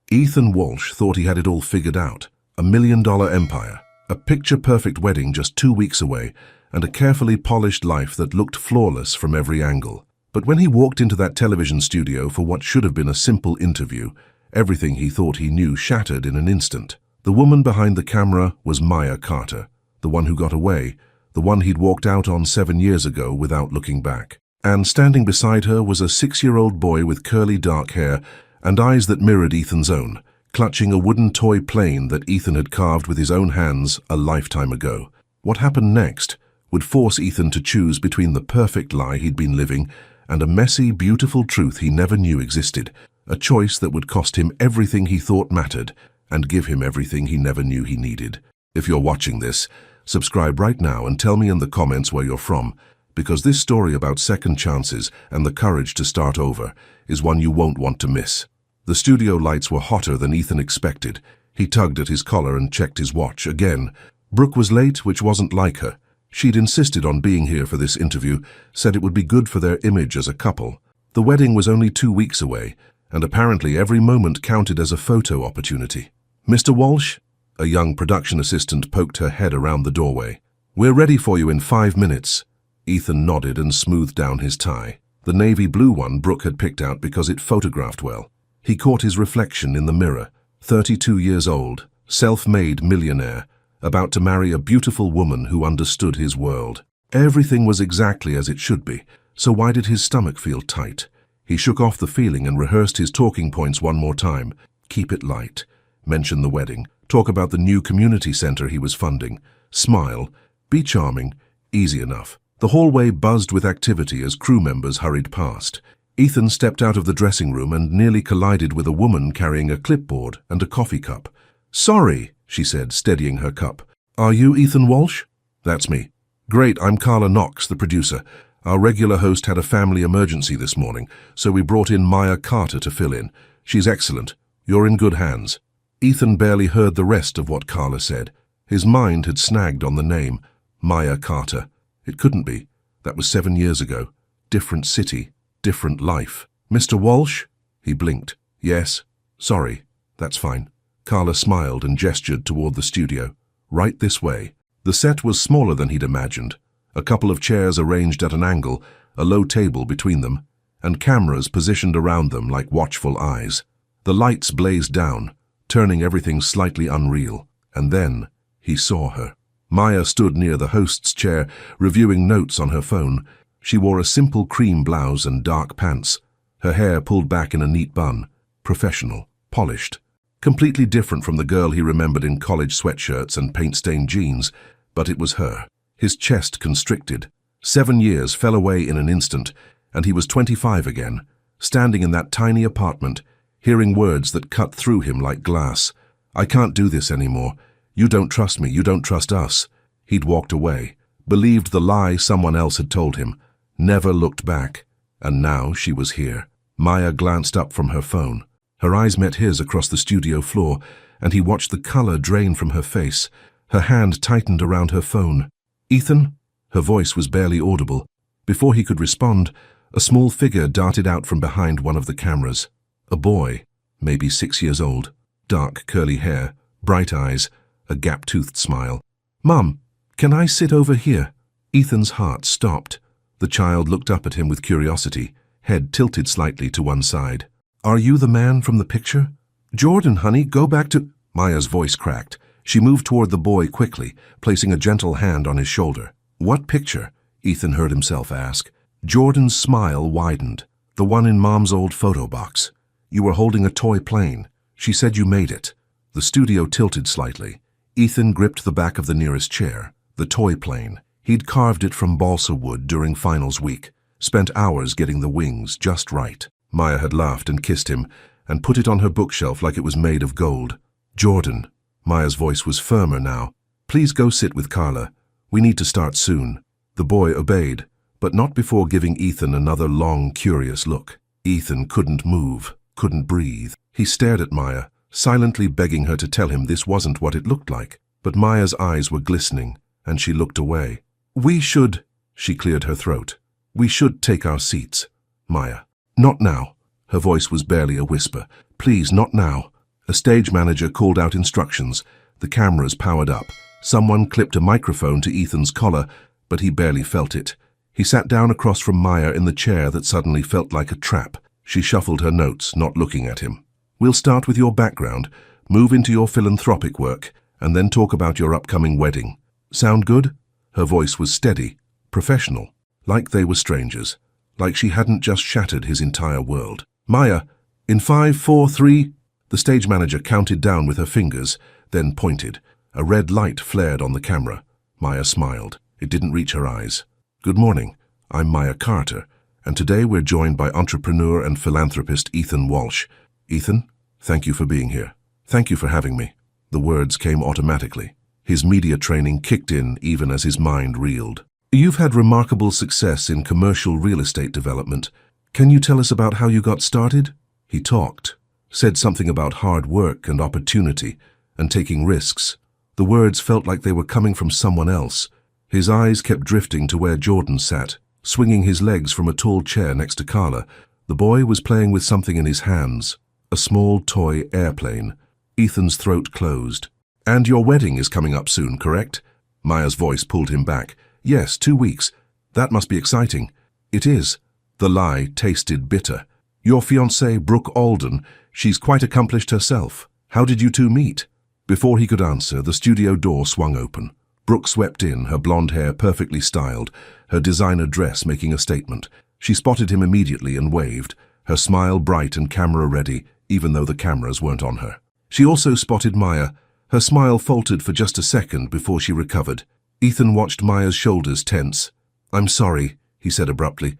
Ethan Walsh thought he had it all figured out. $1 million empire, a picture-perfect wedding just 2 weeks away, and a carefully polished life that looked flawless from every angle. But when he walked into that television studio for what should have been a simple interview, everything he thought he knew shattered in an instant. The woman behind the camera was Maya Carter, the one who got away, the one he'd walked out on 7 years ago without looking back. And standing beside her was a 6-year-old boy with curly dark hair and eyes that mirrored Ethan's own, clutching a wooden toy plane that Ethan had carved with his own hands a lifetime ago. What happened next would force Ethan to choose between the perfect lie he'd been living and a messy, beautiful truth he never knew existed, a choice that would cost him everything he thought mattered and give him everything he never knew he needed. If you're watching this, subscribe right now and tell me in the comments where you're from, because this story about second chances and the courage to start over is one you won't want to miss. The studio lights were hotter than Ethan expected. He tugged at his collar and checked his watch again. Brooke was late, which wasn't like her. She'd insisted on being here for this interview, said it would be good for their image as a couple. The wedding was only 2 weeks away, and apparently every moment counted as a photo opportunity. "Mr. Walsh?" A young production assistant poked her head around the doorway. "We're ready for you in 5 minutes." Ethan nodded and smoothed down his tie. The navy blue one Brooke had picked out because it photographed well. He caught his reflection in the mirror, 32 years old, self-made millionaire, about to marry a beautiful woman who understood his world. Everything was exactly as it should be, so why did his stomach feel tight? He shook off the feeling and rehearsed his talking points one more time. Keep it light. Mention the wedding. Talk about the new community center he was funding. Smile. Be charming. Easy enough. The hallway buzzed with activity as crew members hurried past. Ethan stepped out of the dressing room and nearly collided with a woman carrying a clipboard and a coffee cup. "Sorry," she said, steadying her cup. "Are you Ethan Walsh?" "That's me." "Great, I'm Carla Knox, the producer. Our regular host had a family emergency this morning, so we brought in Maya Carter to fill in. She's excellent. You're in good hands." Ethan barely heard the rest of what Carla said. His mind had snagged on the name, Maya Carter. It couldn't be. That was 7 years ago. Different city, different life. "Mr. Walsh?" He blinked. "Yes. Sorry. That's fine." Carla smiled and gestured toward the studio. "Right this way." The set was smaller than he'd imagined. A couple of chairs arranged at an angle, a low table between them, and cameras positioned around them like watchful eyes. The lights blazed down, turning everything slightly unreal, and then he saw her. Maya stood near the host's chair, reviewing notes on her phone. She wore a simple cream blouse and dark pants, her hair pulled back in a neat bun, professional, polished. Completely different from the girl he remembered in college sweatshirts and paint-stained jeans, but it was her. His chest constricted. 7 years fell away in an instant, and he was 25 again, standing in that tiny apartment, hearing words that cut through him like glass. "I can't do this anymore. You don't trust me, you don't trust us." He'd walked away, believed the lie someone else had told him, never looked back, and now she was here. Maya glanced up from her phone. Her eyes met his across the studio floor, and he watched the color drain from her face. Her hand tightened around her phone. "Ethan?" Her voice was barely audible. Before he could respond, a small figure darted out from behind one of the cameras. A boy, maybe 6 years old, dark curly hair, bright eyes, a gap-toothed smile. "Mum, can I sit over here?" Ethan's heart stopped. The child looked up at him with curiosity, head tilted slightly to one side. "Are you the man from the picture?" "Jordan, honey, go back to—" Maya's voice cracked. She moved toward the boy quickly, placing a gentle hand on his shoulder. "What picture?" Ethan heard himself ask. Jordan's smile widened. "The one in Mom's old photo box. You were holding a toy plane. She said you made it." The studio tilted slightly. Ethan gripped the back of the nearest chair. The toy plane. He'd carved it from balsa wood during finals week, spent hours getting the wings just right. Maya had laughed and kissed him, and put it on her bookshelf like it was made of gold. "Jordan." Maya's voice was firmer now. "Please go sit with Carla. We need to start soon." The boy obeyed, but not before giving Ethan another long, curious look. Ethan couldn't move, couldn't breathe. He stared at Maya, silently begging her to tell him this wasn't what it looked like. But Maya's eyes were glistening, and she looked away. "We should—" She cleared her throat. "We should take our seats." "Maya." "Not now." Her voice was barely a whisper. "Please, not now." A stage manager called out instructions. The cameras powered up. Someone clipped a microphone to Ethan's collar, but he barely felt it. He sat down across from Maya in the chair that suddenly felt like a trap. She shuffled her notes, not looking at him. "We'll start with your background, move into your philanthropic work, and then talk about your upcoming wedding. Sound good?" Her voice was steady, professional, like they were strangers, like she hadn't just shattered his entire world. "Maya, in 5, 4, 3... The stage manager counted down with her fingers, then pointed. A red light flared on the camera. Maya smiled. It didn't reach her eyes. "Good morning. I'm Maya Carter, and today we're joined by entrepreneur and philanthropist Ethan Walsh. Ethan, thank you for being here. Thank you for having me." The words came automatically. His media training kicked in even as his mind reeled. "You've had remarkable success in commercial real estate development. Can you tell us about how you got started?" He talked, said something about hard work and opportunity and taking risks. The words felt like they were coming from someone else. His eyes kept drifting to where Jordan sat, swinging his legs from a tall chair next to Carla. The boy was playing with something in his hands, a small toy airplane. Ethan's throat closed. "And your wedding is coming up soon, correct?" Maya's voice pulled him back. "Yes, 2 weeks. That must be exciting." "It is." The lie tasted bitter. "Your fiancée, Brooke Alden, she's quite accomplished herself. How did you two meet?" Before he could answer, the studio door swung open. Brooke swept in, her blonde hair perfectly styled, her designer dress making a statement. She spotted him immediately and waved, her smile bright and camera-ready, even though the cameras weren't on her. She also spotted Maya. Her smile faltered for just a second before she recovered. Ethan watched Maya's shoulders tense. "I'm sorry," he said abruptly.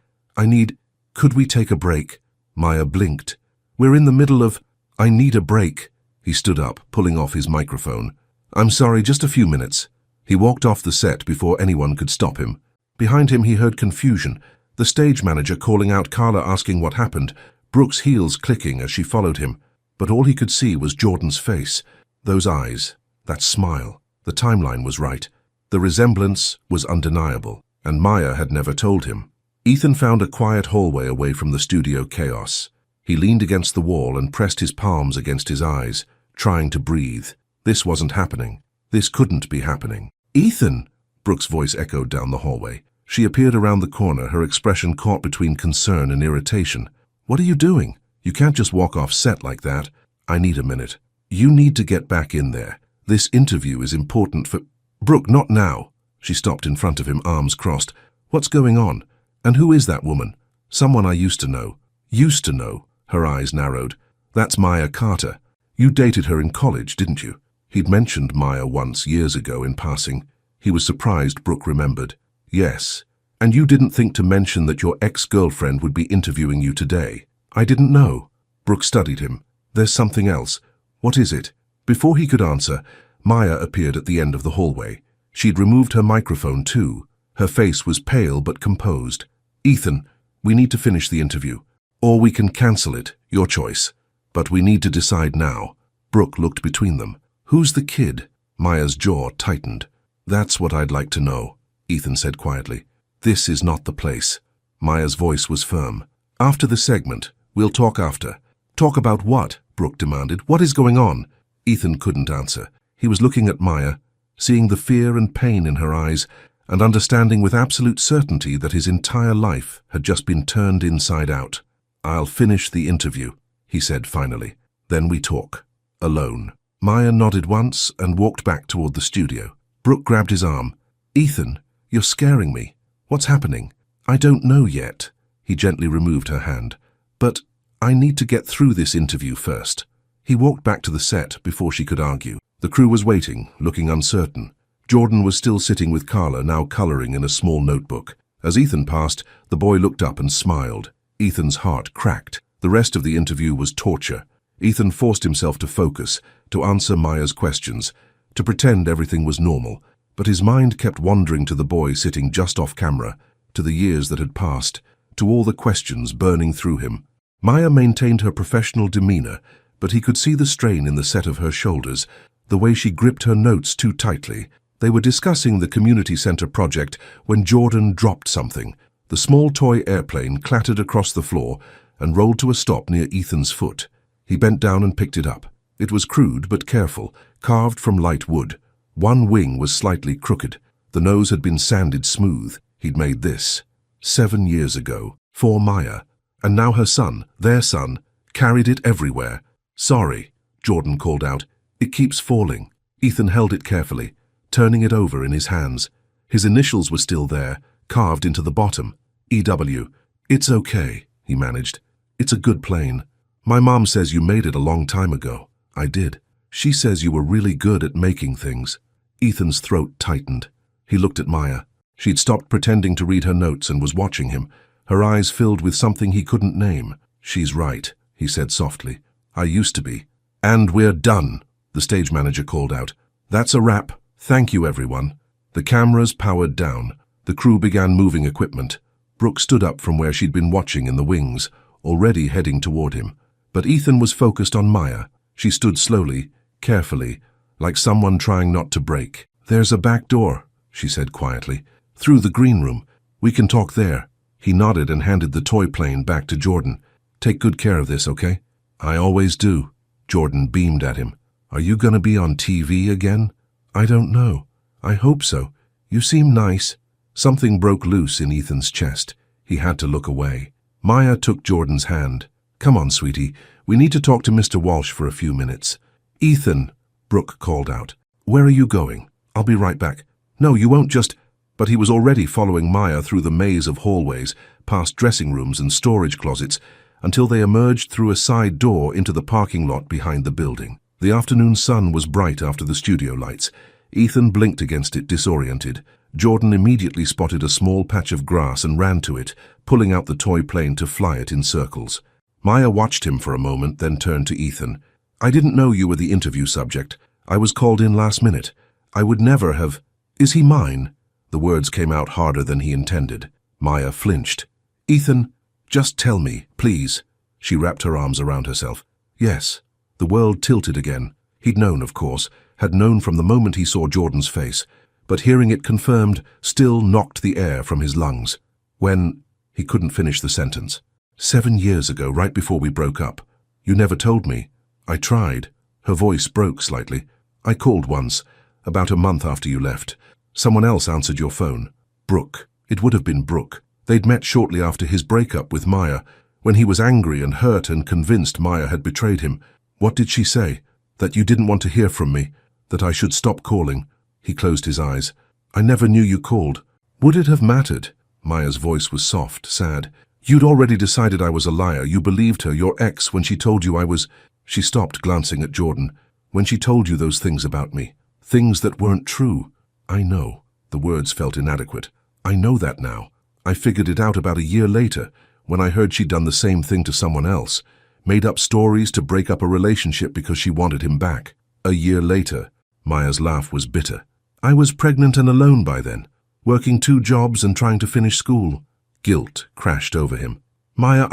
Could we take a break?" Maya blinked. "We're in the middle of... I need a break." He stood up, pulling off his microphone. "I'm sorry, just a few minutes." He walked off the set before anyone could stop him. Behind him he heard confusion, the stage manager calling out Carla asking what happened, Brooke's heels clicking as she followed him. But all he could see was Jordan's face, those eyes, that smile. The timeline was right. The resemblance was undeniable, and Maya had never told him. Ethan found a quiet hallway away from the studio chaos. He leaned against the wall and pressed his palms against his eyes, trying to breathe. This wasn't happening. This couldn't be happening. "Ethan!" Brooke's voice echoed down the hallway. She appeared around the corner, her expression caught between concern and irritation. "What are you doing? You can't just walk off set like that." "I need a minute." "You need to get back in there. This interview is important for..." "Brooke, not now." She stopped in front of him, arms crossed. "What's going on? And who is that woman?" "Someone I used to know." "Used to know?" Her eyes narrowed. "That's Maya Carter. You dated her in college, didn't you?" He'd mentioned Maya once, years ago, in passing. He was surprised Brooke remembered. "Yes. And you didn't think to mention that your ex-girlfriend would be interviewing you today?" "I didn't know." Brooke studied him. "There's something else. What is it?" Before he could answer, Maya appeared at the end of the hallway. She'd removed her microphone too. Her face was pale but composed. "Ethan, we need to finish the interview. Or we can cancel it, your choice. But we need to decide now." Brooke looked between them. "Who's the kid?" Maya's jaw tightened. "That's what I'd like to know," Ethan said quietly. "This is not the place." Maya's voice was firm. "After the segment. We'll talk after." "Talk about what?" Brooke demanded. "What is going on?" Ethan couldn't answer. He was looking at Maya, seeing the fear and pain in her eyes, and understanding with absolute certainty that his entire life had just been turned inside out. "I'll finish the interview," he said finally. "Then we talk. Alone." Maya nodded once and walked back toward the studio. Brooke grabbed his arm. "Ethan, you're scaring me. What's happening?" "I don't know yet." He gently removed her hand. "But I need to get through this interview first." He walked back to the set before she could argue. The crew was waiting, looking uncertain. Jordan was still sitting with Carla, now coloring in a small notebook. As Ethan passed, the boy looked up and smiled. Ethan's heart cracked. The rest of the interview was torture. Ethan forced himself to focus, to answer Maya's questions, to pretend everything was normal, but his mind kept wandering to the boy sitting just off camera, to the years that had passed, to all the questions burning through him. Maya maintained her professional demeanor, but he could see the strain in the set of her shoulders, the way she gripped her notes too tightly. They were discussing the community center project when Jordan dropped something. The small toy airplane clattered across the floor and rolled to a stop near Ethan's foot. He bent down and picked it up. It was crude but careful, carved from light wood. One wing was slightly crooked. The nose had been sanded smooth. He'd made this 7 years ago, for Maya. And now her son, their son, carried it everywhere. "Sorry," Jordan called out. "It keeps falling." Ethan held it carefully, turning it over in his hands. His initials were still there, carved into the bottom. EW. "It's okay," he managed. "It's a good plane. My mom says you made it a long time ago." "I did. She says you were really good at making things." Ethan's throat tightened. He looked at Maya. She'd stopped pretending to read her notes and was watching him, her eyes filled with something he couldn't name. "She's right," he said softly. "I used to be." "And we're done," the stage manager called out. "That's a wrap. Thank you, everyone." The cameras powered down. The crew began moving equipment. Brooke stood up from where she'd been watching in the wings, already heading toward him. But Ethan was focused on Maya. She stood slowly, carefully, like someone trying not to break. "There's a back door," she said quietly. "Through the green room. We can talk there." He nodded and handed the toy plane back to Jordan. "Take good care of this, okay?" "I always do." Jordan beamed at him. "Are you going to be on TV again?" "I don't know. I hope so. You seem nice." Something broke loose in Ethan's chest. He had to look away. Maya took Jordan's hand. "Come on, sweetie. We need to talk to Mr. Walsh for a few minutes." "Ethan," Brooke called out. "Where are you going?" "I'll be right back." "No, you won't just—" But he was already following Maya through the maze of hallways, past dressing rooms and storage closets, until they emerged through a side door into the parking lot behind the building. The afternoon sun was bright after the studio lights. Ethan blinked against it, disoriented. Jordan immediately spotted a small patch of grass and ran to it, pulling out the toy plane to fly it in circles. Maya watched him for a moment, then turned to Ethan. "I didn't know you were the interview subject. I was called in last minute. I would never have—" "Is he mine?" The words came out harder than he intended. Maya flinched. "Ethan, just tell me, please." She wrapped her arms around herself. "Yes." The world tilted again. He'd known, of course, had known from the moment he saw Jordan's face, but hearing it confirmed still knocked the air from his lungs. "When—" He couldn't finish the sentence. "7 years ago, right before we broke up. You never told me." "I tried." Her voice broke slightly. "I called once, about a month after you left. Someone else answered your phone. Brooke. It would have been Brooke. They'd met shortly after his breakup with Maya, when he was angry and hurt and convinced Maya had betrayed him. What did she say? That you didn't want to hear from me, that I should stop calling." He closed his eyes. "I never knew you called." "Would it have mattered?" Maya's voice was soft, sad. "You'd already decided I was a liar. You believed her, your ex, when she told you I was—" She stopped, glancing at Jordan. "When she told you those things about me. Things that weren't true." "I know." The words felt inadequate. "I know that now. I figured it out about a year later, when I heard she'd done the same thing to someone else. Made up stories to break up a relationship because she wanted him back. A year later." Maya's laugh was bitter. "I was pregnant and alone by then, working 2 jobs and trying to finish school." Guilt crashed over him. "Maya,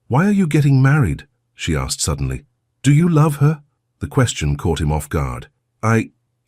why are you getting married?" she asked suddenly. "Do you love her?" The question caught him off guard.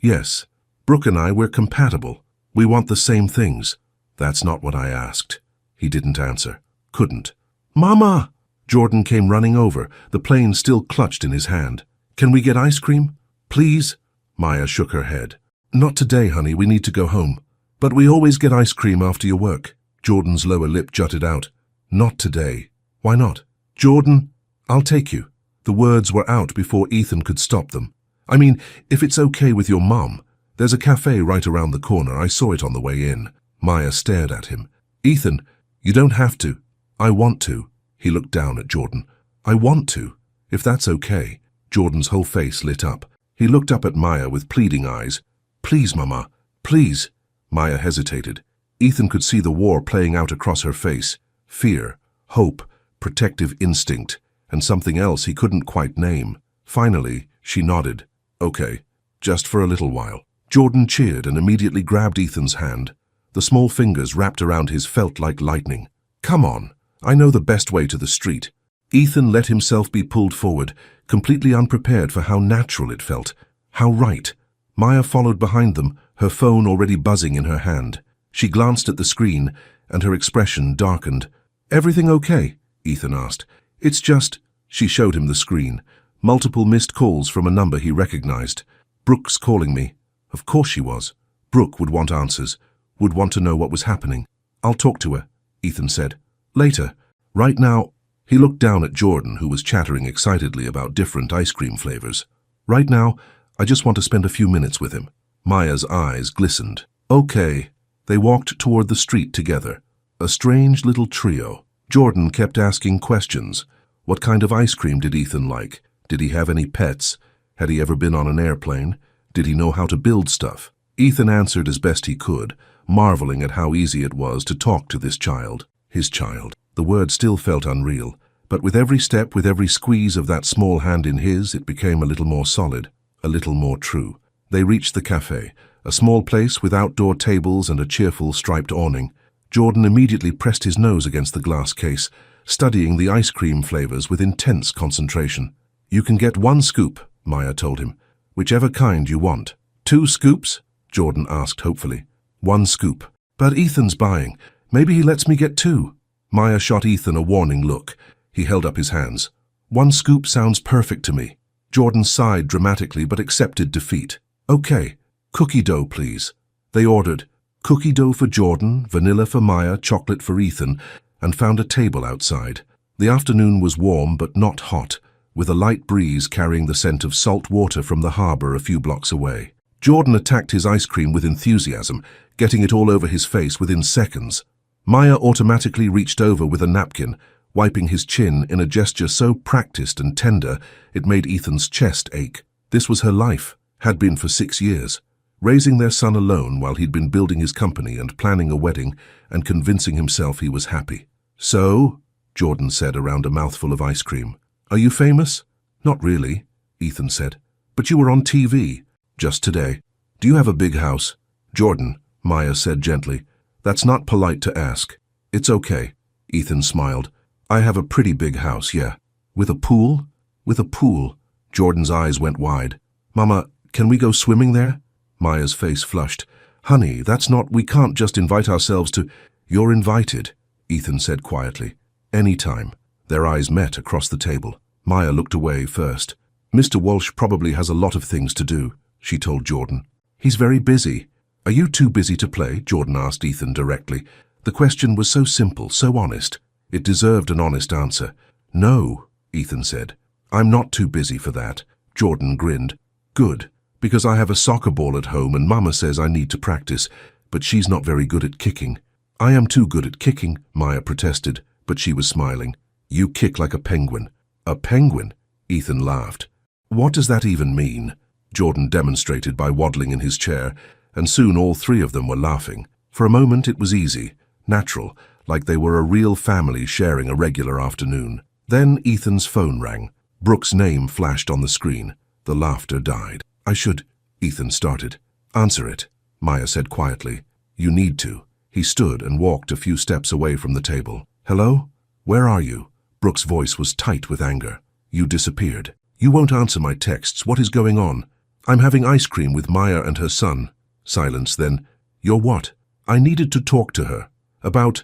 Yes. Brooke and I, we're compatible. We want the same things." "That's not what I asked." He didn't answer. Couldn't. "Mama!" Jordan came running over, the plane still clutched in his hand. "Can we get ice cream? Please?" Maya shook her head. "Not today, honey. We need to go home." "But we always get ice cream after your work." Jordan's lower lip jutted out. "Not today." "Why not?" "Jordan, I'll take you." The words were out before Ethan could stop them. "I mean, if it's okay with your mom. There's a cafe right around the corner. I saw it on the way in." Maya stared at him. "Ethan, you don't have to." "I want to." He looked down at Jordan. "I want to. If that's okay." Jordan's whole face lit up. He looked up at Maya with pleading eyes. "Please, Mama, please." Maya hesitated. Ethan could see the war playing out across her face. Fear, hope, protective instinct, and something else he couldn't quite name. Finally, she nodded. "Okay, just for a little while." Jordan cheered and immediately grabbed Ethan's hand. The small fingers wrapped around his felt like lightning. "Come on, I know the best way to the street." Ethan let himself be pulled forward, completely unprepared for how natural it felt. How right. Maya followed behind them, her phone already buzzing in her hand. She glanced at the screen, and her expression darkened. "Everything okay?" Ethan asked. "It's just—" She showed him the screen. Multiple missed calls from a number he recognized. Brooke's calling me. Of course she was. Brooke would want answers, would want to know what was happening. I'll talk to her, Ethan said. Later. Right now. He looked down at Jordan, who was chattering excitedly about different ice cream flavors. Right now, I just want to spend a few minutes with him. Maya's eyes glistened. Okay. They walked toward the street together. A strange little trio. Jordan kept asking questions. What kind of ice cream did Ethan like? Did he have any pets? Had he ever been on an airplane? Did he know how to build stuff? Ethan answered as best he could, marveling at how easy it was to talk to this child. His child. The word still felt unreal, but with every step, with every squeeze of that small hand in his, it became a little more solid, a little more true. They reached the cafe, a small place with outdoor tables and a cheerful striped awning. Jordan immediately pressed his nose against the glass case, studying the ice cream flavors with intense concentration. You can get 1 scoop, Maya told him. Whichever kind you want. 2 scoops? Jordan asked hopefully. 1 scoop. But Ethan's buying. Maybe he lets me get 2. Maya shot Ethan a warning look. He held up his hands. 1 scoop sounds perfect to me. Jordan sighed dramatically but accepted defeat. Okay. Cookie dough, please. They ordered. Cookie dough for Jordan, vanilla for Maya, chocolate for Ethan, and found a table outside. The afternoon was warm but not hot, with a light breeze carrying the scent of salt water from the harbor a few blocks away. Jordan attacked his ice cream with enthusiasm, getting it all over his face within seconds. Maya automatically reached over with a napkin, wiping his chin in a gesture so practiced and tender it made Ethan's chest ache. This was her life, had been for 6 years. Raising their son alone while he'd been building his company and planning a wedding and convincing himself he was happy. So, Jordan said around a mouthful of ice cream. Are you famous? Not really, Ethan said. But you were on TV. Just today. Do you have a big house? Jordan, Maya said gently. That's not polite to ask. It's okay. Ethan smiled. I have a pretty big house, yeah. With a pool? With a pool. Jordan's eyes went wide. Mama, can we go swimming there? Maya's face flushed. Honey, we can't just invite ourselves to... You're invited, Ethan said quietly. Anytime. Their eyes met across the table. Maya looked away first. Mr. Walsh probably has a lot of things to do, she told Jordan. He's very busy. Are you too busy to play? Jordan asked Ethan directly. The question was so simple, so honest. It deserved an honest answer. No, Ethan said. I'm not too busy for that. Jordan grinned. Good, because I have a soccer ball at home and Mama says I need to practice, but she's not very good at kicking. I am too good at kicking, Maya protested, but she was smiling. You kick like a penguin. A penguin? Ethan laughed. What does that even mean? Jordan demonstrated by waddling in his chair, and soon all 3 of them were laughing. For a moment it was easy, natural, like they were a real family sharing a regular afternoon. Then Ethan's phone rang. Brooke's name flashed on the screen. The laughter died. I should, Ethan started. Answer it, Maya said quietly. You need to. He stood and walked a few steps away from the table. Hello? Where are you? Brooke's voice was tight with anger. You disappeared. You won't answer my texts. What is going on? I'm having ice cream with Maya and her son. Silence, then. You're what? I needed to talk to her. About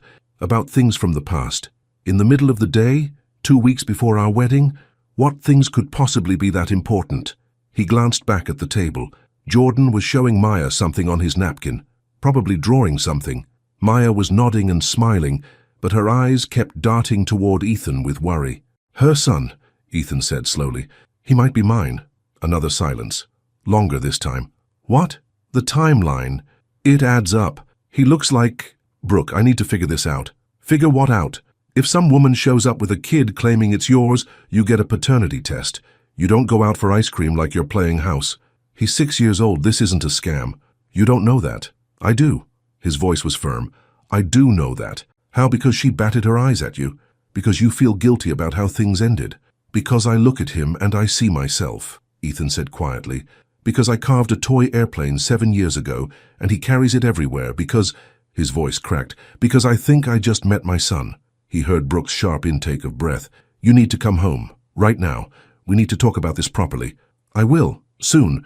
things from the past. In the middle of the day? 2 weeks before our wedding? What things could possibly be that important? He glanced back at the table. Jordan was showing Maya something on his napkin, probably drawing something. Maya was nodding and smiling, but her eyes kept darting toward Ethan with worry. Her son, Ethan said slowly. He might be mine. Another silence. Longer this time. What? The timeline. It adds up. He looks like... Brooke, I need to figure this out. Figure what out? If some woman shows up with a kid claiming it's yours, you get a paternity test. You don't go out for ice cream like you're playing house. He's 6 years old. This isn't a scam. You don't know that. I do. His voice was firm. I do know that. How? Because she batted her eyes at you? Because you feel guilty about how things ended? Because I look at him and I see myself, Ethan said quietly. Because I carved a toy airplane 7 years ago and he carries it everywhere. Because, his voice cracked, because I think I just met my son. He heard Brooke's sharp intake of breath. You need to come home. Right now. We need to talk about this properly. I will. Soon.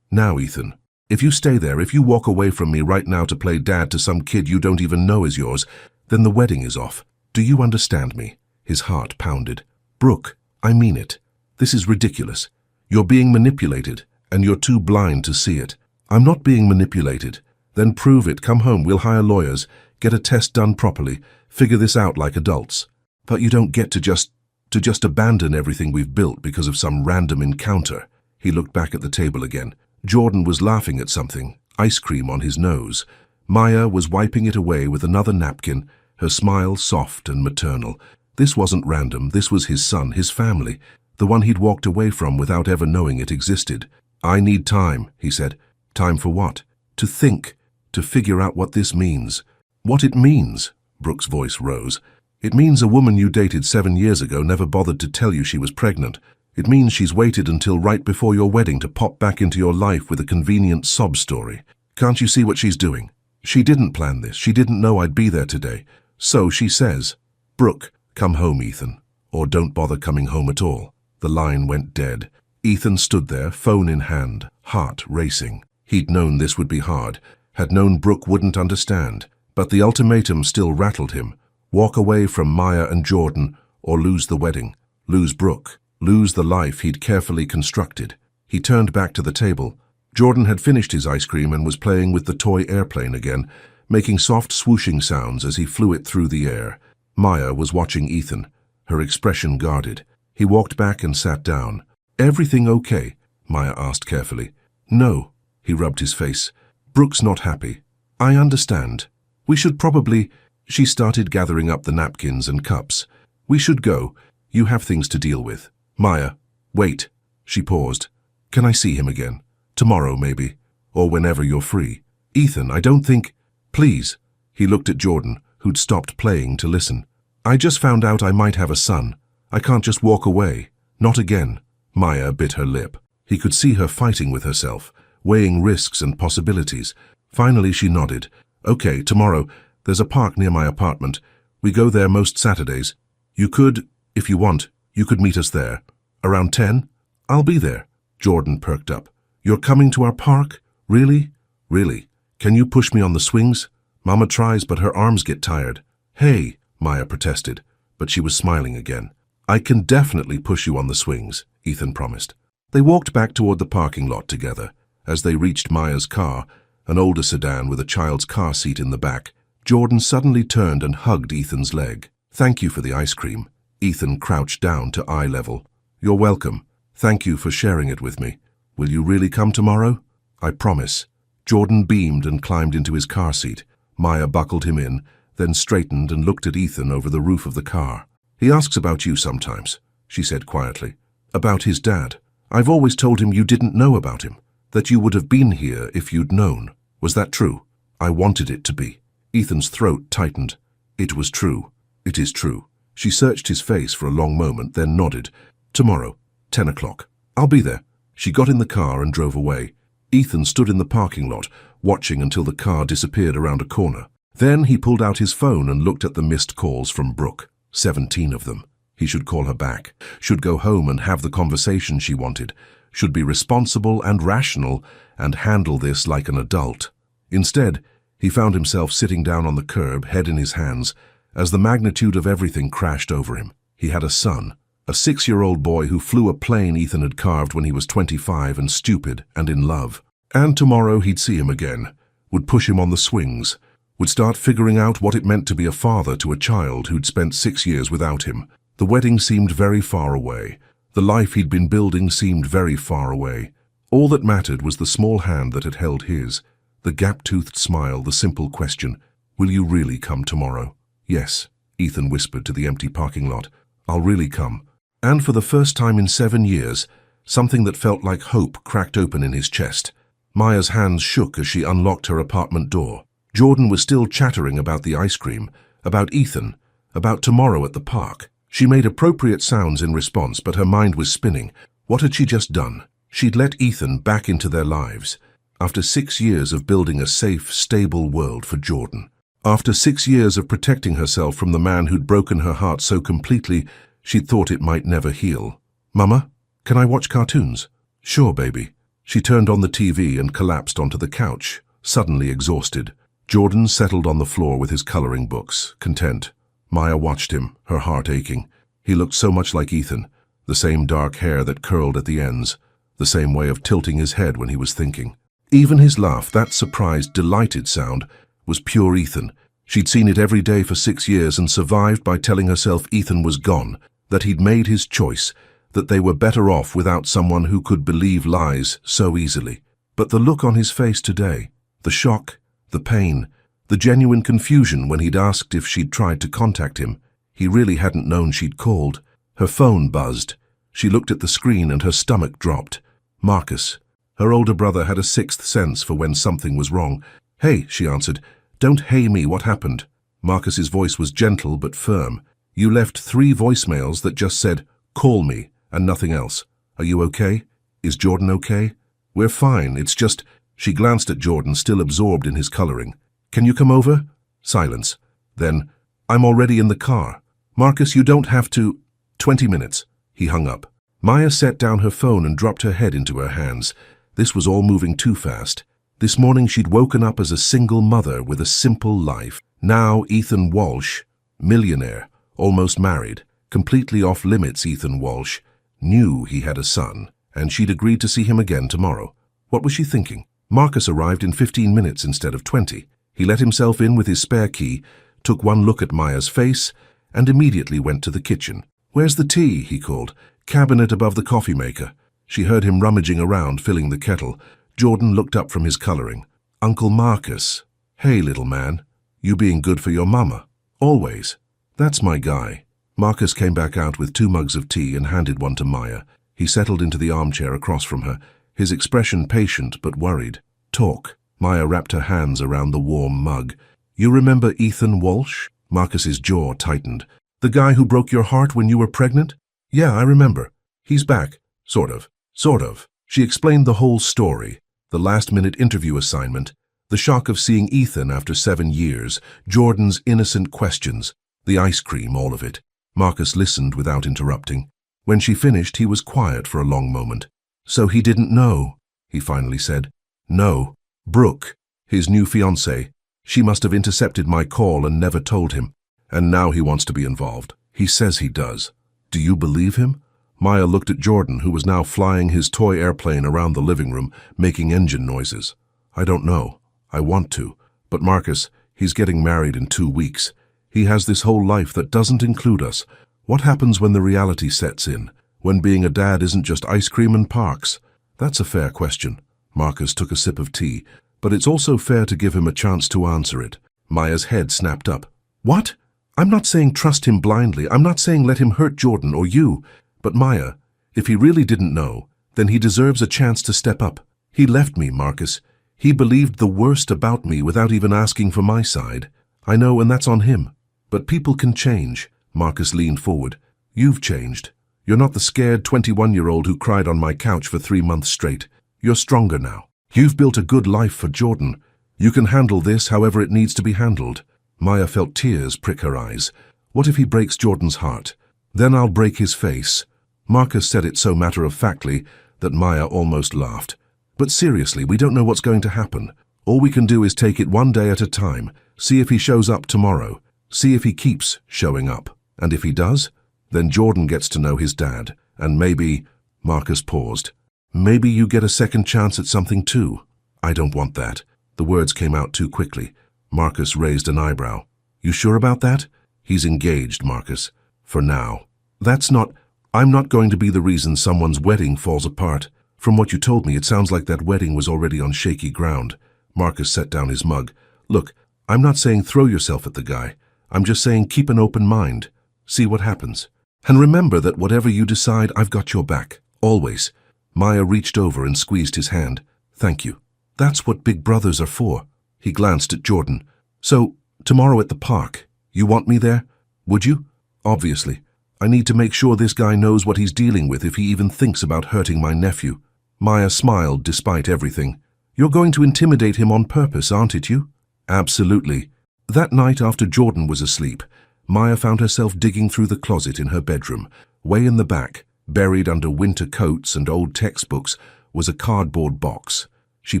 Now, Ethan. If you stay there, if you walk away from me right now to play dad to some kid you don't even know is yours, then the wedding is off. Do you understand me? His heart pounded. Brooke, I mean it. This is ridiculous. You're being manipulated, and you're too blind to see it. I'm not being manipulated. Then prove it. Come home. We'll hire lawyers, get a test done properly, figure this out like adults. But you don't get to just abandon everything we've built because of some random encounter. He looked back at the table again. Jordan was laughing at something, ice cream on his nose. Maya was wiping it away with another napkin, her smile soft and maternal. This wasn't random. This was his son, his family, the one he'd walked away from without ever knowing it existed. I need time, he said. Time for what? To think, to figure out what this means. What it means, Brooke's voice rose. It means a woman you dated 7 years ago never bothered to tell you she was pregnant. It means she's waited until right before your wedding to pop back into your life with a convenient sob story. Can't you see what she's doing? She didn't plan this. She didn't know I'd be there today. So she says, Brooke, come home, Ethan, or don't bother coming home at all. The line went dead. Ethan stood there, phone in hand, heart racing. He'd known this would be hard, had known Brooke wouldn't understand, but the ultimatum still rattled him. Walk away from Maya and Jordan, or lose the wedding, lose Brooke, lose the life he'd carefully constructed. He turned back to the table. Jordan had finished his ice cream and was playing with the toy airplane again, making soft swooshing sounds as he flew it through the air. Maya was watching Ethan, her expression guarded. He walked back and sat down. Everything okay? Maya asked carefully. No, he rubbed his face. Brooke's not happy. I understand. We should probably... She started gathering up the napkins and cups. We should go. You have things to deal with. Maya, wait. She paused. Can I see him again? Tomorrow, maybe. Or whenever you're free. Ethan, I don't think... Please. He looked at Jordan, who'd stopped playing to listen. I just found out I might have a son. I can't just walk away. Not again. Maya bit her lip. He could see her fighting with herself, weighing risks and possibilities. Finally she nodded. Okay, tomorrow. There's a park near my apartment. We go there most Saturdays. You could, if you want, you could meet us there. Around 10? I'll be there. Jordan perked up. You're coming to our park? Really? Really? Can you push me on the swings? Mama tries, but her arms get tired. Hey, Maya protested, but she was smiling again. I can definitely push you on the swings, Ethan promised. They walked back toward the parking lot together. As they reached Maya's car, an older sedan with a child's car seat in the back, Jordan suddenly turned and hugged Ethan's leg. Thank you for the ice cream. Ethan crouched down to eye level. You're welcome. Thank you for sharing it with me. Will you really come tomorrow? I promise. Jordan beamed and climbed into his car seat. Maya buckled him in, then straightened and looked at Ethan over the roof of the car. He asks about you sometimes, she said quietly. About his dad. I've always told him you didn't know about him, that you would have been here if you'd known. Was that true? I wanted it to be. Ethan's throat tightened. It was true. It is true. She searched his face for a long moment, then nodded. Tomorrow, 10 o'clock. I'll be there. She got in the car and drove away. Ethan stood in the parking lot, watching until the car disappeared around a corner. Then he pulled out his phone and looked at the missed calls from Brooke. 17 of them. He should call her back, should go home and have the conversation she wanted, should be responsible and rational and handle this like an adult. Instead, he found himself sitting down on the curb, head in his hands, as the magnitude of everything crashed over him. He had a son, a 6-year-old boy who flew a plane Ethan had carved when he was 25 and stupid and in love. And tomorrow he'd see him again, would push him on the swings, would start figuring out what it meant to be a father to a child who'd spent 6 years without him. The wedding seemed very far away. The life he'd been building seemed very far away. All that mattered was the small hand that had held his, the gap-toothed smile, the simple question, will you really come tomorrow? Yes, Ethan whispered to the empty parking lot. I'll really come. And for the first time in 7 years, something that felt like hope cracked open in his chest. Maya's hands shook as she unlocked her apartment door. Jordan was still chattering about the ice cream, about Ethan, about tomorrow at the park. She made appropriate sounds in response, but her mind was spinning. What had she just done? She'd let Ethan back into their lives. After 6 years of building a safe, stable world for Jordan. After 6 years of protecting herself from the man who'd broken her heart so completely, she'd thought it might never heal. Mama, can I watch cartoons? Sure, baby. She turned on the TV and collapsed onto the couch, suddenly exhausted. Jordan settled on the floor with his coloring books, content. Maya watched him, her heart aching. He looked so much like Ethan, the same dark hair that curled at the ends, the same way of tilting his head when he was thinking. Even his laugh, that surprised, delighted sound, was pure Ethan. She'd seen it every day for 6 years and survived by telling herself Ethan was gone, that he'd made his choice, that they were better off without someone who could believe lies so easily. But the look on his face today, the shock, the pain, the genuine confusion when he'd asked if she'd tried to contact him, he really hadn't known she'd called. Her phone buzzed. She looked at the screen and her stomach dropped. Marcus. Her older brother had a sixth sense for when something was wrong. "Hey," she answered. "Don't hey me, what happened?" Marcus's voice was gentle but firm. "You left 3 voicemails that just said, 'Call me,' and nothing else. Are you okay? Is Jordan okay?" "We're fine, it's just—" She glanced at Jordan, still absorbed in his coloring. "Can you come over?" Silence. Then, "I'm already in the car." "Marcus, you don't have to—" 20 minutes. He hung up. Maya set down her phone and dropped her head into her hands. This was all moving too fast. This morning she'd woken up as a single mother with a simple life. Now Ethan Walsh, millionaire, almost married, completely off limits Ethan Walsh, knew he had a son, and she'd agreed to see him again tomorrow. What was she thinking? Marcus arrived in 15 minutes instead of 20. He let himself in with his spare key, took one look at Maya's face, and immediately went to the kitchen. "Where's the tea?" he called. "Cabinet above the coffee maker." She heard him rummaging around, filling the kettle. Jordan looked up from his coloring. "Uncle Marcus." "Hey, little man. You being good for your mama?" "Always." "That's my guy." Marcus came back out with 2 mugs of tea and handed one to Maya. He settled into the armchair across from her, his expression patient but worried. "Talk." Maya wrapped her hands around the warm mug. "You remember Ethan Walsh?" Marcus's jaw tightened. "The guy who broke your heart when you were pregnant?" "Yeah, I remember. He's back. Sort of. Sort of." She explained the whole story, the last-minute interview assignment, the shock of seeing Ethan after 7 years, Jordan's innocent questions, the ice cream, all of it. Marcus listened without interrupting. When she finished, he was quiet for a long moment. "So he didn't know," he finally said. "No. Brooke, his new fiancée. She must have intercepted my call and never told him. And now he wants to be involved. He says he does. Do you believe him?" Maya looked at Jordan, who was now flying his toy airplane around the living room, making engine noises. "I don't know. I want to. But Marcus, he's getting married in 2 weeks. He has this whole life that doesn't include us. What happens when the reality sets in? When being a dad isn't just ice cream and parks?" "That's a fair question." Marcus took a sip of tea. "But it's also fair to give him a chance to answer it." Maya's head snapped up. "What? I'm not saying trust him blindly. I'm not saying let him hurt Jordan or you. But Maya, if he really didn't know, then he deserves a chance to step up. He left me, Marcus. He believed the worst about me without even asking for my side. I know, and that's on him. But people can change." Marcus leaned forward. "You've changed. You're not the scared 21-year-old who cried on my couch for 3 months straight. You're stronger now. You've built a good life for Jordan. You can handle this however it needs to be handled." Maya felt tears prick her eyes. "What if he breaks Jordan's heart? Then I'll break his face." Marcus said it so matter-of-factly that Maya almost laughed. "But seriously, we don't know what's going to happen. All we can do is take it one day at a time, see if he shows up tomorrow, see if he keeps showing up. And if he does, then Jordan gets to know his dad, and maybe—" Marcus paused. "Maybe you get a second chance at something too." "I don't want that." The words came out too quickly. Marcus raised an eyebrow. "You sure about that?" "He's engaged, Marcus. For now." "That's not— I'm not going to be the reason someone's wedding falls apart. From what you told me, it sounds like that wedding was already on shaky ground." Marcus set down his mug. "Look, I'm not saying throw yourself at the guy. I'm just saying keep an open mind. See what happens. And remember that whatever you decide, I've got your back. Always." Maya reached over and squeezed his hand. "Thank you. That's what big brothers are for." He glanced at Jordan. "So, tomorrow at the park, you want me there? Would you?" "Obviously. I need to make sure this guy knows what he's dealing with if he even thinks about hurting my nephew." Maya smiled despite everything. "You're going to intimidate him on purpose, aren't it you?" "Absolutely." That night after Jordan was asleep, Maya found herself digging through the closet in her bedroom. Way in the back, buried under winter coats and old textbooks, was a cardboard box. She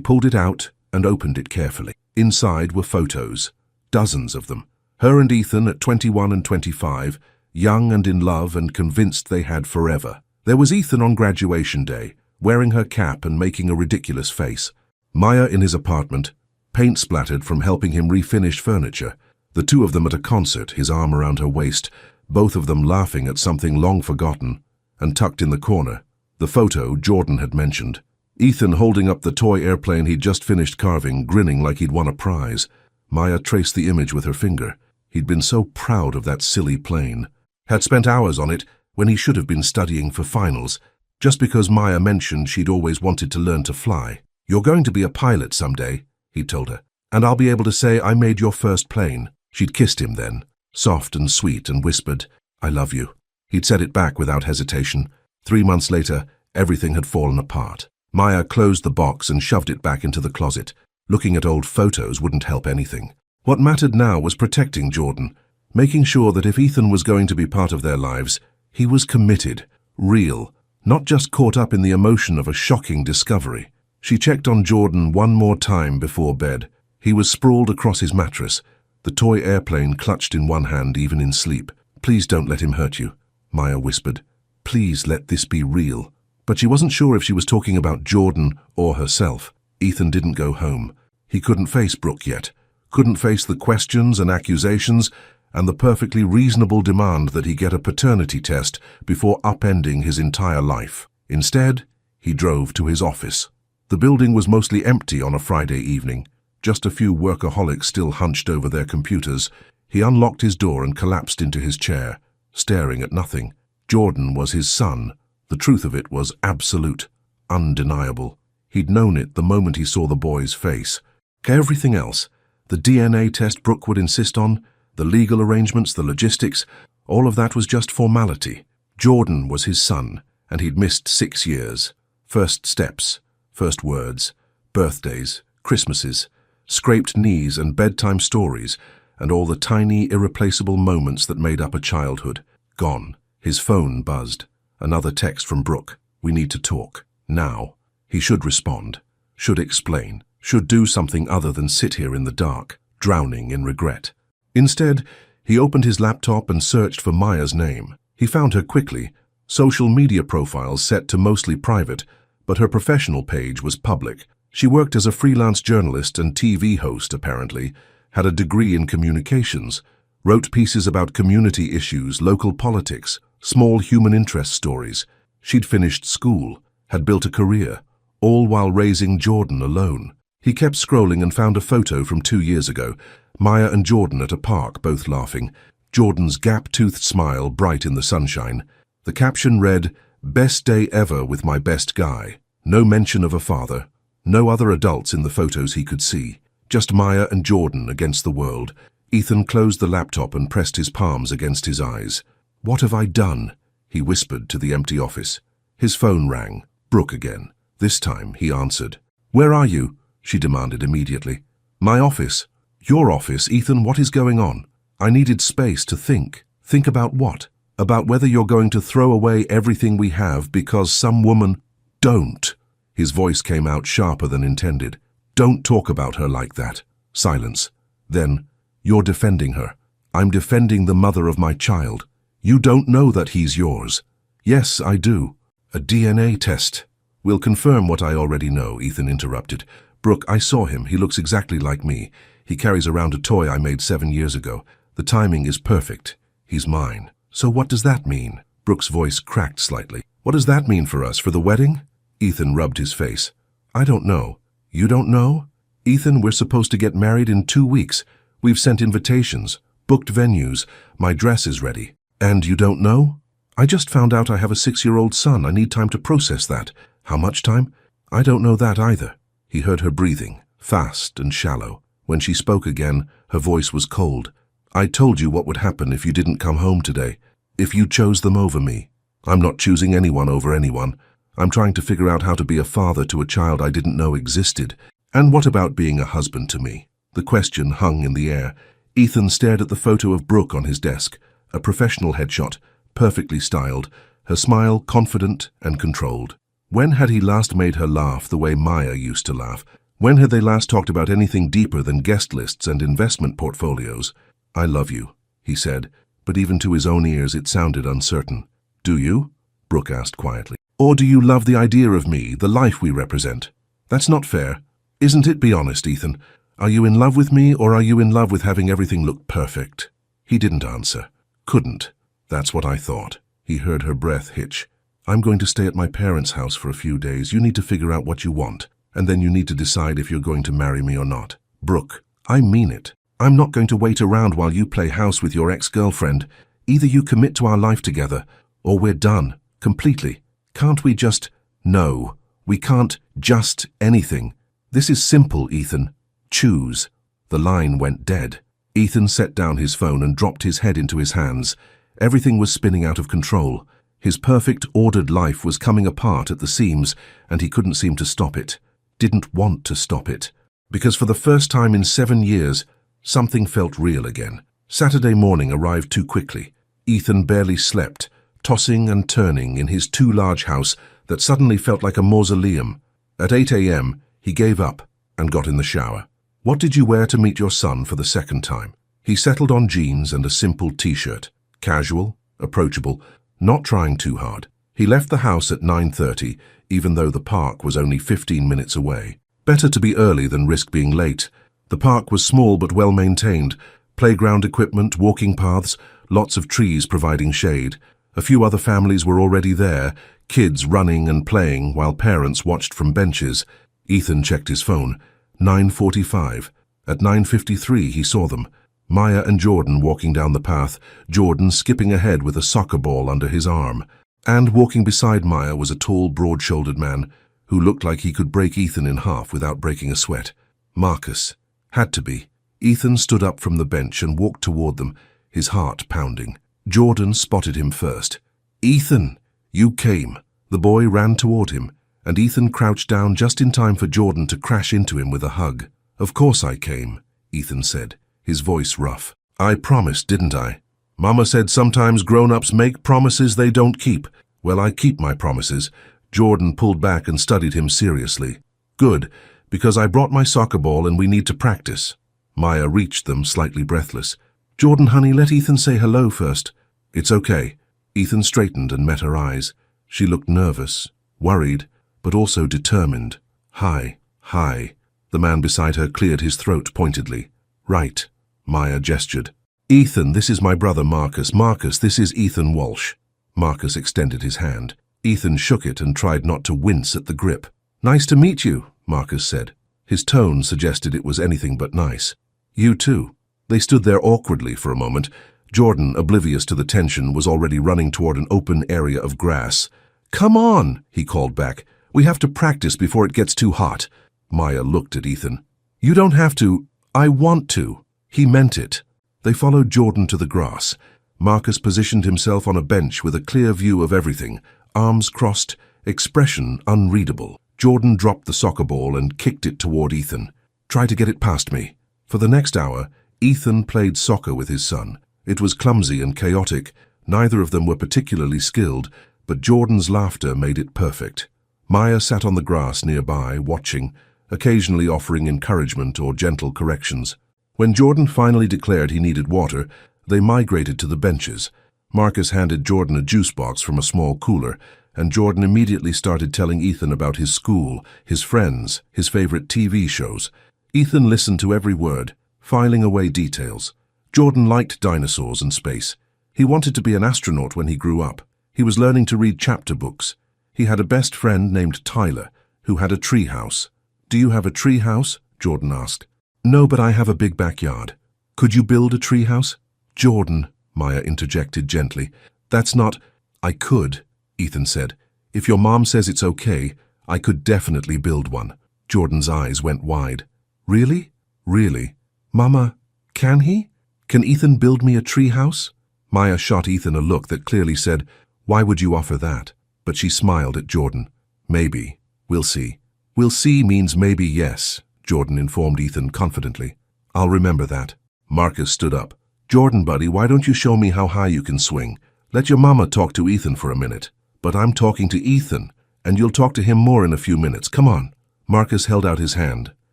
pulled it out and opened it carefully. Inside were photos, dozens of them. Her and Ethan at 21 and 25, young and in love and convinced they had forever. There was Ethan on graduation day, wearing her cap and making a ridiculous face. Maya in his apartment, paint splattered from helping him refinish furniture. The two of them at a concert, his arm around her waist, both of them laughing at something long forgotten, and tucked in the corner, the photo Jordan had mentioned. Ethan holding up the toy airplane he'd just finished carving, grinning like he'd won a prize. Maya traced the image with her finger. He'd been so proud of that silly plane. Had spent hours on it when he should have been studying for finals, just because Maya mentioned she'd always wanted to learn to fly. "You're going to be a pilot someday," he'd told her, "and I'll be able to say I made your first plane." She'd kissed him then, soft and sweet, and whispered, "I love you." He'd said it back without hesitation. 3 months later, everything had fallen apart. Maya closed the box and shoved it back into the closet. Looking at old photos wouldn't help anything. What mattered now was protecting Jordan, making sure that if Ethan was going to be part of their lives, he was committed, real, not just caught up in the emotion of a shocking discovery. She checked on Jordan one more time before bed. He was sprawled across his mattress, the toy airplane clutched in one hand even in sleep. "Please don't let him hurt you," Maya whispered. "Please let this be real." But she wasn't sure if she was talking about Jordan or herself. Ethan didn't go home. He couldn't face Brooke yet. Couldn't face the questions and accusations and the perfectly reasonable demand that he get a paternity test before upending his entire life. Instead, he drove to his office. The building was mostly empty on a Friday evening. Just a few workaholics still hunched over their computers. He unlocked his door and collapsed into his chair, staring at nothing. Jordan was his son. The truth of it was absolute, undeniable. He'd known it the moment he saw the boy's face. Everything else, the DNA test Brooke would insist on, the legal arrangements, the logistics, all of that was just formality. Jordan was his son, and he'd missed 6 years. First steps, first words, birthdays, Christmases, scraped knees and bedtime stories, and all the tiny, irreplaceable moments that made up a childhood. Gone. His phone buzzed. Another text from Brooke. "We need to talk. Now." He should respond, should explain, should do something other than sit here in the dark, drowning in regret. Instead, he opened his laptop and searched for Maya's name. He found her quickly, social media profiles set to mostly private, but her professional page was public. She worked as a freelance journalist and TV host, apparently, had a degree in communications, wrote pieces about community issues, local politics, small human interest stories. She'd finished school, had built a career, all while raising Jordan alone. He kept scrolling and found a photo from 2 years ago, Maya and Jordan at a park, both laughing, Jordan's gap-toothed smile bright in the sunshine. The caption read, "Best day ever with my best guy." No mention of a father, no other adults in the photos he could see, just Maya and Jordan against the world. Ethan closed the laptop and pressed his palms against his eyes. "What have I done?" he whispered to the empty office. His phone rang. Brooke again. This time he answered. "Where are you?" she demanded immediately. "My office." "Your office, Ethan, what is going on?" "I needed space to think." "Think about what?" "About whether you're going to throw away everything we have because some woman—" "Don't." His voice came out sharper than intended. "Don't talk about her like that." Silence. Then, "You're defending her." "I'm defending the mother of my child." "You don't know that he's yours." "Yes, I do." "A DNA test." "Will confirm what I already know," Ethan interrupted. "Brooke, I saw him. He looks exactly like me. He carries around a toy I made 7 years ago. The timing is perfect. He's mine." "So what does that mean?" Brooke's voice cracked slightly. "What does that mean for us, for the wedding?" Ethan rubbed his face. "I don't know." "You don't know?" "Ethan, we're supposed to get married in 2 weeks. We've sent invitations, booked venues. My dress is ready." "And you don't know?" "I just found out I have a 6-year-old son. I need time to process that." "How much time?" "I don't know that either." He heard her breathing, fast and shallow. When she spoke again, her voice was cold. "I told you what would happen if you didn't come home today. If you chose them over me. I'm not choosing anyone over anyone. I'm trying to figure out how to be a father to a child I didn't know existed. And what about being a husband to me?" The question hung in the air. Ethan stared at the photo of Brooke on his desk, a professional headshot, perfectly styled, her smile confident and controlled. When had he last made her laugh the way Maya used to laugh? When had they last talked about anything deeper than guest lists and investment portfolios? "I love you," he said, but even to his own ears it sounded uncertain. "Do you?" Brooke asked quietly. Or do you love the idea of me, the life we represent? That's not fair. Isn't it? Be honest, Ethan. Are you in love with me, or are you in love with having everything look perfect? He didn't answer. Couldn't. That's what I thought. He heard her breath hitch. I'm going to stay at my parents' house for a few days. You need to figure out what you want, and then you need to decide if you're going to marry me or not. Brooke, I mean it. I'm not going to wait around while you play house with your ex-girlfriend. Either you commit to our life together, or we're done. Completely. Can't we just... No, we can't just anything. This is simple, Ethan. Choose. The line went dead. Ethan set down his phone and dropped his head into his hands. Everything was spinning out of control. His perfect, ordered life was coming apart at the seams, and he couldn't seem to stop it. Didn't want to stop it. Because for the first time in 7 years, something felt real again. Saturday morning arrived too quickly. Ethan barely slept, tossing and turning in his too large house that suddenly felt like a mausoleum. At 8 a.m., he gave up and got in the shower. What did you wear to meet your son for the second time? He settled on jeans and a simple t-shirt. Casual, approachable, not trying too hard. He left the house at 9:30, even though the park was only 15 minutes away. Better to be early than risk being late. The park was small but well maintained. Playground equipment, walking paths, lots of trees providing shade. A few other families were already there, kids running and playing while parents watched from benches. Ethan checked his phone. 9:45. At 9:53 he saw them. Maya and Jordan walking down the path, Jordan skipping ahead with a soccer ball under his arm. And walking beside Maya was a tall, broad-shouldered man who looked like he could break Ethan in half without breaking a sweat. Marcus. Had to be. Ethan stood up from the bench and walked toward them, his heart pounding. Jordan spotted him first. Ethan, you came. The boy ran toward him, and Ethan crouched down just in time for Jordan to crash into him with a hug. Of course I came, Ethan said, his voice rough. I promised, didn't I? Mama said sometimes grown-ups make promises they don't keep. Well, I keep my promises. Jordan pulled back and studied him seriously. Good, because I brought my soccer ball and we need to practice. Maya reached them, slightly breathless. Jordan, honey, let Ethan say hello first. It's okay. Ethan straightened and met her eyes. She looked nervous, worried, but also determined. Hi, hi. The man beside her cleared his throat pointedly. Right, Maya gestured. Ethan, this is my brother Marcus. Marcus, this is Ethan Walsh. Marcus extended his hand. Ethan shook it and tried not to wince at the grip. Nice to meet you, Marcus said. His tone suggested it was anything but nice. You too. They stood there awkwardly for a moment. Jordan, oblivious to the tension, was already running toward an open area of grass. Come on, he called back. We have to practice before it gets too hot. Maya looked at Ethan. You don't have to. I want to. He meant it. They followed Jordan to the grass. Marcus positioned himself on a bench with a clear view of everything, arms crossed, expression unreadable. Jordan dropped the soccer ball and kicked it toward Ethan. Try to get it past me. For the next hour, Ethan played soccer with his son. It was clumsy and chaotic. Neither of them were particularly skilled, but Jordan's laughter made it perfect. Maya sat on the grass nearby, watching, occasionally offering encouragement or gentle corrections. When Jordan finally declared he needed water, they migrated to the benches. Marcus handed Jordan a juice box from a small cooler, and Jordan immediately started telling Ethan about his school, his friends, his favorite TV shows. Ethan listened to every word, filing away details. Jordan liked dinosaurs and space. He wanted to be an astronaut when he grew up. He was learning to read chapter books. He had a best friend named Tyler, who had a tree house. Do you have a tree house? Jordan asked. No, but I have a big backyard. Could you build a tree house? Jordan, Maya interjected gently. That's not... I could, Ethan said. If your mom says it's okay, I could definitely build one. Jordan's eyes went wide. Really? Really? Mama, can he? Can Ethan build me a tree house? Maya shot Ethan a look that clearly said, why would you offer that? But she smiled at Jordan. Maybe. We'll see. We'll see means maybe yes, Jordan informed Ethan confidently. I'll remember that. Marcus stood up. Jordan, buddy, why don't you show me how high you can swing? Let your mama talk to Ethan for a minute. But I'm talking to Ethan, and you'll talk to him more in a few minutes. Come on. Marcus held out his hand,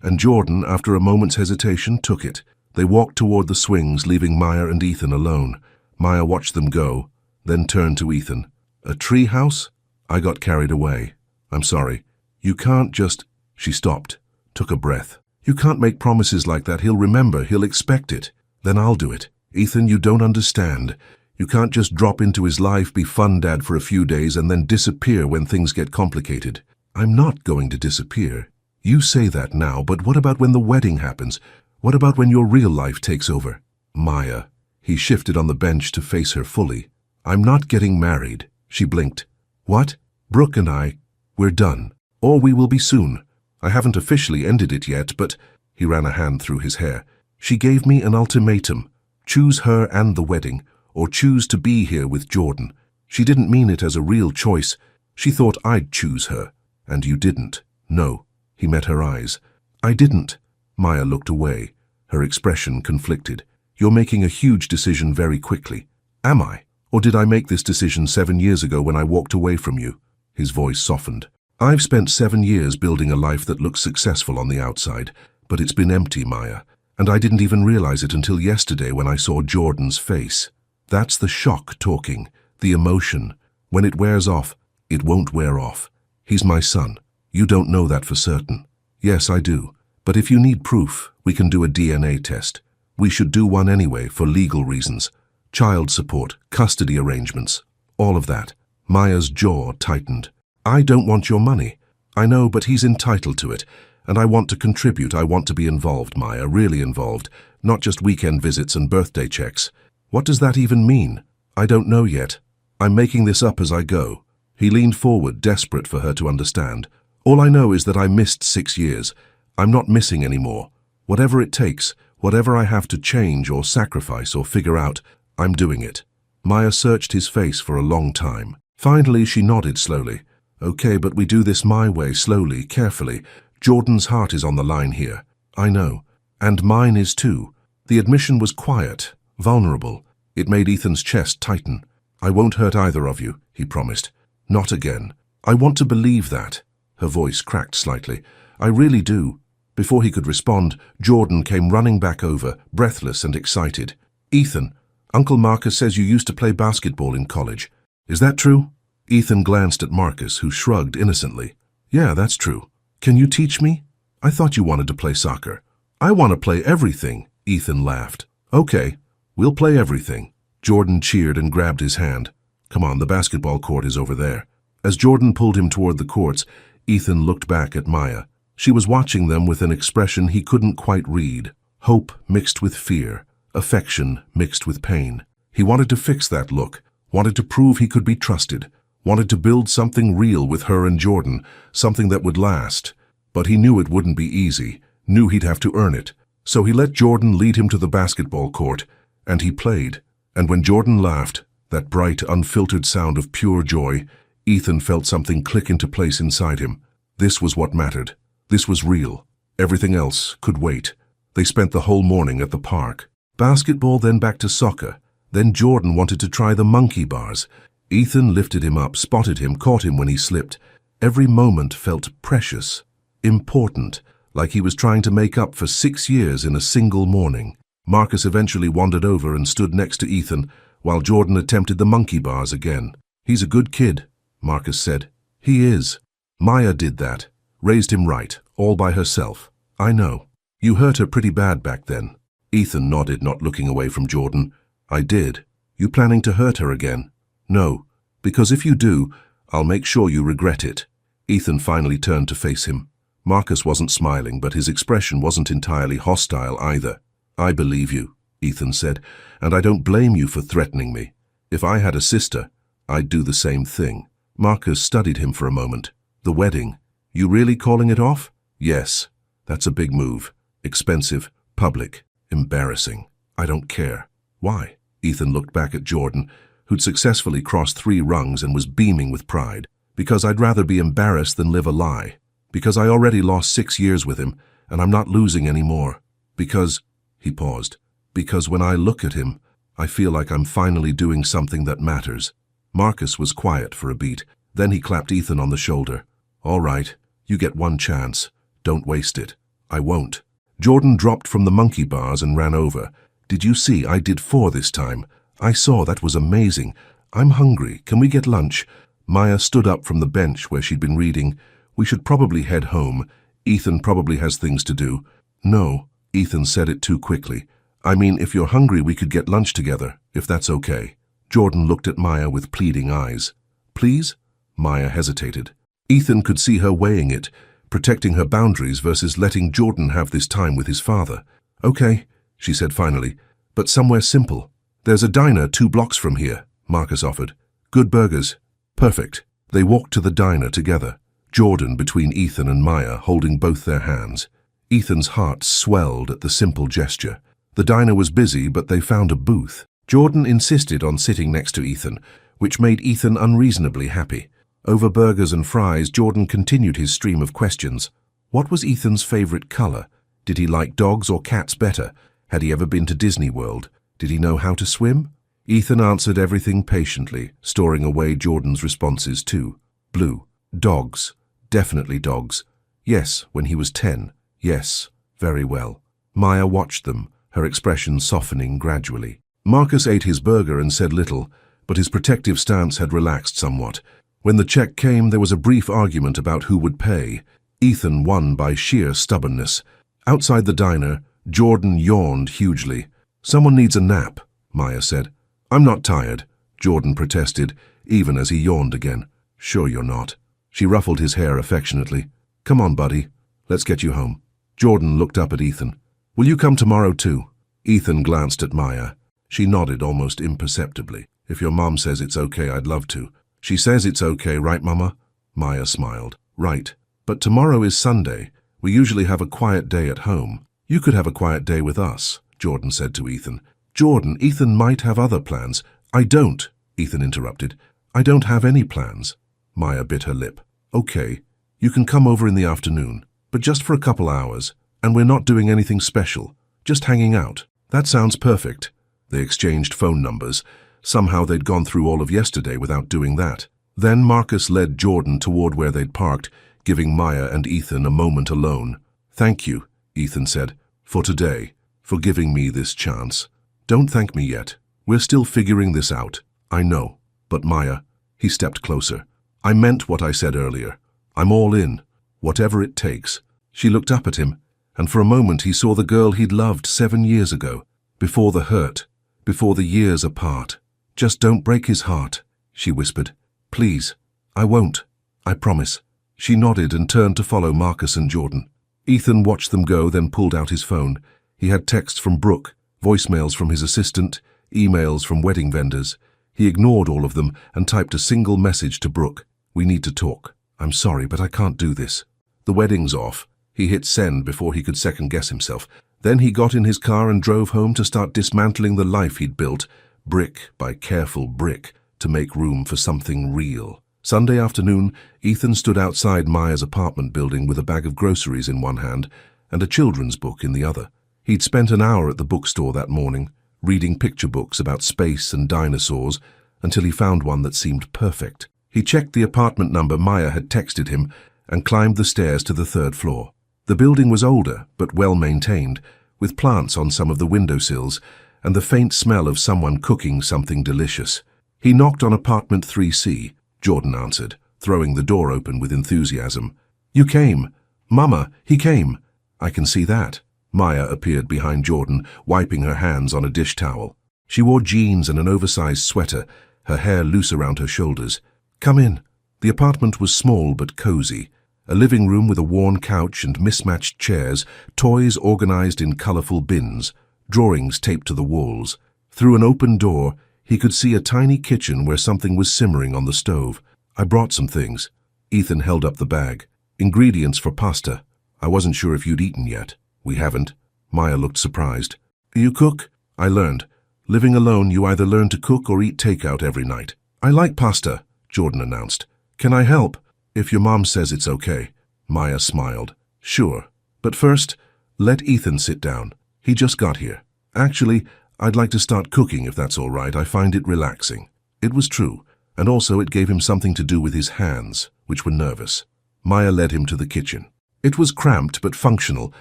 and Jordan, after a moment's hesitation, took it. They walked toward the swings, leaving Maya and Ethan alone. Maya watched them go, then turned to Ethan. A tree house? I got carried away. I'm sorry. You can't just... She stopped, took a breath. You can't make promises like that. He'll remember, he'll expect it. Then I'll do it. Ethan, you don't understand. You can't just drop into his life, be fun dad for a few days, and then disappear when things get complicated. I'm not going to disappear. You say that now, but what about when the wedding happens? What about when your real life takes over? Maya. He shifted on the bench to face her fully. I'm not getting married. She blinked. What? Brooke and I, we're done. Or we will be soon. I haven't officially ended it yet, but... He ran a hand through his hair. She gave me an ultimatum. Choose her and the wedding, or choose to be here with Jordan. She didn't mean it as a real choice. She thought I'd choose her. And you didn't. No. He met her eyes. I didn't. Maya looked away. Her expression conflicted. You're making a huge decision very quickly. Am I? Or did I make this decision 7 years ago when I walked away from you? His voice softened. I've spent 7 years building a life that looks successful on the outside, but it's been empty, Maya. And I didn't even realize it until yesterday when I saw Jordan's face. That's the shock talking, the emotion. When it wears off, it won't wear off. He's my son. You don't know that for certain. Yes, I do. But if you need proof, we can do a DNA test. We should do one anyway for legal reasons. Child support, custody arrangements, all of that. Maya's jaw tightened. I don't want your money. I know, but he's entitled to it. And I want to contribute. I want to be involved, Maya, really involved. Not just weekend visits and birthday checks. What does that even mean? I don't know yet. I'm making this up as I go. He leaned forward, desperate for her to understand. All I know is that I missed 6 years. I'm not missing anymore. Whatever it takes, whatever I have to change or sacrifice or figure out, I'm doing it. Maya searched his face for a long time. Finally, she nodded slowly. Okay, but we do this my way, slowly, carefully. Jordan's heart is on the line here. I know. And mine is too. The admission was quiet, vulnerable. It made Ethan's chest tighten. I won't hurt either of you, he promised. Not again. I want to believe that. Her voice cracked slightly. I really do. Before he could respond, Jordan came running back over, breathless and excited. Ethan, Uncle Marcus says you used to play basketball in college. Is that true? Ethan glanced at Marcus, who shrugged innocently. Yeah, that's true. Can you teach me? I thought you wanted to play soccer. I want to play everything, Ethan laughed. Okay, we'll play everything. Jordan cheered and grabbed his hand. Come on, the basketball court is over there. As Jordan pulled him toward the courts, Ethan looked back at Maya. She was watching them with an expression he couldn't quite read. Hope mixed with fear, affection mixed with pain. He wanted to fix that look, wanted to prove he could be trusted, wanted to build something real with her and Jordan, something that would last. But he knew it wouldn't be easy, knew he'd have to earn it. So he let Jordan lead him to the basketball court, and he played. And when Jordan laughed, that bright, unfiltered sound of pure joy, Ethan felt something click into place inside him. This was what mattered. This was real. Everything else could wait. They spent the whole morning at the park. Basketball, then back to soccer. Then Jordan wanted to try the monkey bars. Ethan lifted him up, spotted him, caught him when he slipped. Every moment felt precious, important, like he was trying to make up for 6 years in a single morning. Marcus eventually wandered over and stood next to Ethan, while Jordan attempted the monkey bars again. He's a good kid, Marcus said. He is. Maya did that. Raised him right, all by herself. I know. You hurt her pretty bad back then. Ethan nodded, not looking away from Jordan. I did. You planning to hurt her again? No, because if you do, I'll make sure you regret it. Ethan finally turned to face him. Marcus wasn't smiling, but his expression wasn't entirely hostile either. I believe you, Ethan said, and I don't blame you for threatening me. If I had a sister, I'd do the same thing. Marcus studied him for a moment. The wedding. You really calling it off? Yes. That's a big move. Expensive, public, embarrassing. I don't care. Why? Ethan looked back at Jordan, who'd successfully crossed 3 rungs and was beaming with pride. Because I'd rather be embarrassed than live a lie. Because I already lost 6 years with him, and I'm not losing any more. Because, he paused, because when I look at him, I feel like I'm finally doing something that matters. Marcus was quiet for a beat. Then he clapped Ethan on the shoulder. All right, you get one chance. Don't waste it. I won't. Jordan dropped from the monkey bars and ran over. Did you see I did 4 this time? I saw, that was amazing. I'm hungry. Can we get lunch? Maya stood up from the bench where she'd been reading. We should probably head home. Ethan probably has things to do. No, Ethan said it too quickly. I mean, if you're hungry, we could get lunch together, if that's okay. Jordan looked at Maya with pleading eyes. Please? Maya hesitated. Ethan could see her weighing it, protecting her boundaries versus letting Jordan have this time with his father. Okay, she said finally, but somewhere simple. There's a diner 2 blocks from here, Marcus offered. Good burgers. Perfect. They walked to the diner together, Jordan between Ethan and Maya, holding both their hands. Ethan's heart swelled at the simple gesture. The diner was busy, but they found a booth. Jordan insisted on sitting next to Ethan, which made Ethan unreasonably happy. Over burgers and fries, Jordan continued his stream of questions. What was Ethan's favorite color? Did he like dogs or cats better? Had he ever been to Disney World? Did he know how to swim? Ethan answered everything patiently, storing away Jordan's responses too. Blue. Dogs. Definitely dogs. Yes, when he was 10. Yes, very well. Maya watched them, her expression softening gradually. Marcus ate his burger and said little, but his protective stance had relaxed somewhat. When the check came, there was a brief argument about who would pay. Ethan won by sheer stubbornness. Outside the diner, Jordan yawned hugely. Someone needs a nap, Maya said. I'm not tired, Jordan protested, even as he yawned again. Sure you're not. She ruffled his hair affectionately. Come on, buddy. Let's get you home. Jordan looked up at Ethan. Will you come tomorrow too? Ethan glanced at Maya. She nodded almost imperceptibly. If your mom says it's okay, I'd love to. She says it's okay, right, Mama? Maya smiled. Right. But tomorrow is Sunday. We usually have a quiet day at home. You could have a quiet day with us, Jordan said to Ethan. Jordan, Ethan might have other plans. I don't, Ethan interrupted. I don't have any plans. Maya bit her lip. Okay, you can come over in the afternoon, but just for a couple hours, and we're not doing anything special, just hanging out. That sounds perfect. They exchanged phone numbers. Somehow they'd gone through all of yesterday without doing that. Then Marcus led Jordan toward where they'd parked, giving Maya and Ethan a moment alone. Thank you, Ethan said, for today, for giving me this chance. Don't thank me yet. We're still figuring this out. I know. But Maya, he stepped closer. I meant what I said earlier. I'm all in, whatever it takes. She looked up at him, and for a moment he saw the girl he'd loved 7 years ago, before the hurt, before the years apart. Just don't break his heart, she whispered. Please. I won't. I promise. She nodded and turned to follow Marcus and Jordan. Ethan watched them go, then pulled out his phone. He had texts from Brooke, voicemails from his assistant, emails from wedding vendors. He ignored all of them and typed a single message to Brooke. We need to talk. I'm sorry, but I can't do this. The wedding's off. He hit send before he could second-guess himself. Then he got in his car and drove home to start dismantling the life he'd built, brick by careful brick, to make room for something real. Sunday afternoon, Ethan stood outside Maya's apartment building with a bag of groceries in one hand and a children's book in the other. He'd spent an hour at the bookstore that morning, reading picture books about space and dinosaurs, until he found one that seemed perfect. He checked the apartment number Maya had texted him and climbed the stairs to the 3rd floor. The building was older, but well-maintained, with plants on some of the windowsills and the faint smell of someone cooking something delicious. He knocked on apartment 3C, Jordan answered, throwing the door open with enthusiasm. You came. Mama, he came. I can see that. Maya appeared behind Jordan, wiping her hands on a dish towel. She wore jeans and an oversized sweater, her hair loose around her shoulders. Come in. The apartment was small but cozy. A living room with a worn couch and mismatched chairs, toys organized in colorful bins, drawings taped to the walls. Through an open door, he could see a tiny kitchen where something was simmering on the stove. I brought some things. Ethan held up the bag. Ingredients for pasta. I wasn't sure if you'd eaten yet. We haven't. Maya looked surprised. You cook? I learned. Living alone, you either learn to cook or eat takeout every night. I like pasta, Jordan announced. Can I help? If your mom says it's okay. Maya smiled. Sure. But first, let Ethan sit down. He just got here. Actually, I'd like to start cooking if that's all right. I find it relaxing. It was true, and also it gave him something to do with his hands, which were nervous. Maya led him to the kitchen. It was cramped but functional,